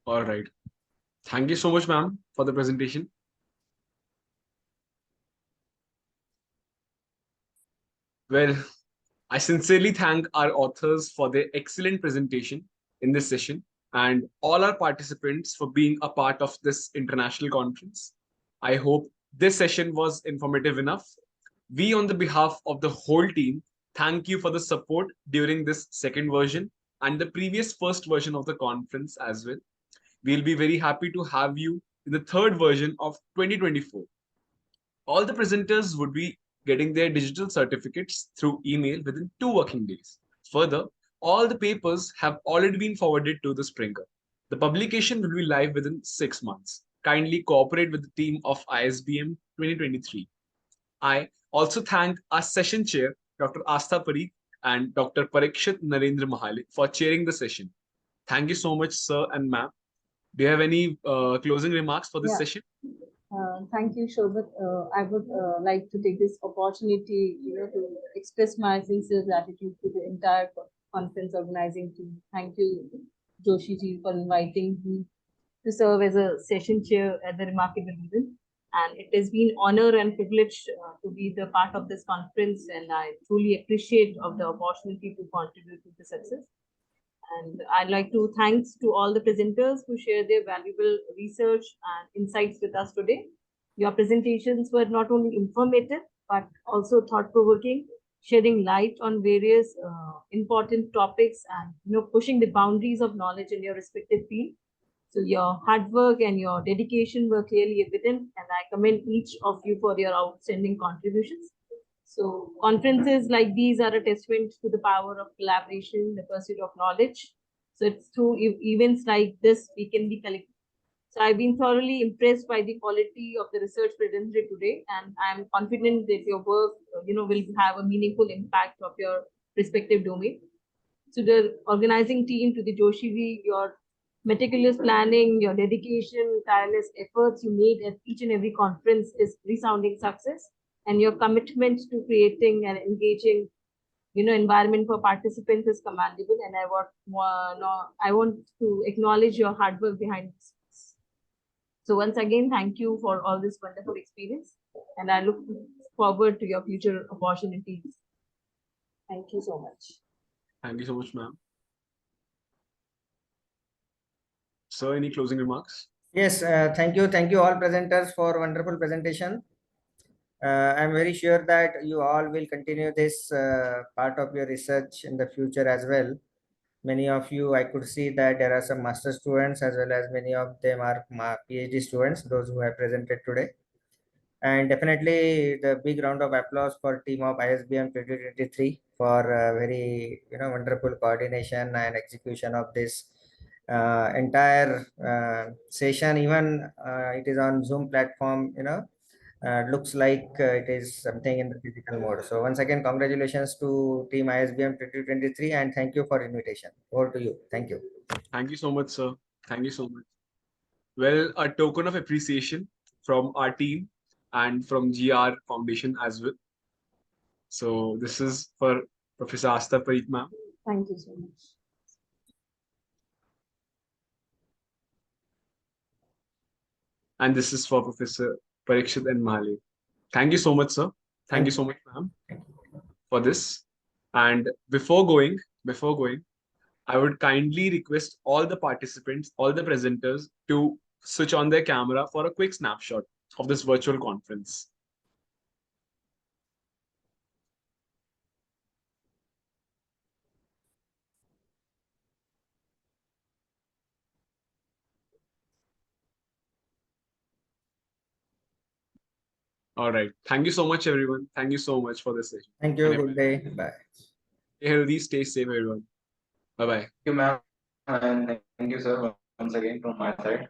All right. Thank you so much, ma'am, for the presentation. Well, I sincerely thank our authors for their excellent presentation in this session, and all our participants for being a part of this international conference. I hope this session was informative enough. We, on the behalf of the whole team, thank you for the support during this second version and the previous first version of the conference as well. We'll be very happy to have you in the third version of 2024. All the presenters would be getting their digital certificates through email within 2 working days. Further, all the papers have already been forwarded to the Springer. The publication will be live within 6 months. Kindly cooperate with the team of ISBM 2023. I also thank our session chair, Dr. Astha Parikh and Dr. Parikshit Narendra Mahale for chairing the session. Thank you so much, sir and ma'am. Do you have any closing remarks for this session? Thank you, Shobhat. I would like to take this opportunity, to express my sincere gratitude to the entire conference organizing team. Thank you, Joshi ji, for inviting me to serve as a session chair at the remarkable event. And it has been honor and privilege to be the part of this conference, and I truly appreciate of the opportunity to contribute to the success. And I'd like to thanks to all the presenters who share their valuable research and insights with us today. Your presentations were not only informative, but also thought-provoking, shedding light on various important topics and pushing the boundaries of knowledge in your respective field. So your hard work and your dedication were clearly evident, and I commend each of you for your outstanding contributions. So conferences like these are a testament to the power of collaboration, the pursuit of knowledge. So it's through events like this we can be collective. So I've been thoroughly impressed by the quality of the research presented today, and I'm confident that your work, will have a meaningful impact of your respective domain. To the organizing team, to the Joshivi, your meticulous planning, your dedication, tireless efforts you made at each and every conference is resounding success, and your commitment to creating an engaging, environment for participants is commendable. And I want to acknowledge your hard work behind this. So once again, thank you for all this wonderful experience, and I look forward to your future opportunities. Thank you so much. Thank you so much, ma'am. Sir, any closing remarks? Yes, thank you all presenters for wonderful presentation. I'm very sure that you all will continue this part of your research in the future as well. Many of you, I could see that there are some master students as well as many of them are PhD students, those who have presented today. And definitely the big round of applause for team of ISBM 2023 for very wonderful coordination and execution of this entire session. Even it is on Zoom platform, looks like it is something in the physical mode. So once again, congratulations to team ISBM 2023 and thank you for invitation. Over to you. Thank you. Thank you so much, sir. Thank you so much. Well, a token of appreciation from our team and from GR Foundation as well. So this is for Professor Asta Parit, ma'am. Thank you so much. And this is for Professor Parikshit and Mahale. Thank you so much, sir. Thank you so much, ma'am, for this. And before going, I would kindly request all the participants, all the presenters to switch on their camera for a quick snapshot of this virtual conference. All right. Thank you so much, everyone. Thank you so much for this session. Thank you. Good day. Bye. Stay healthy, stay safe, everyone. Bye-bye. Thank you, ma'am. And thank you, sir, once again from my side.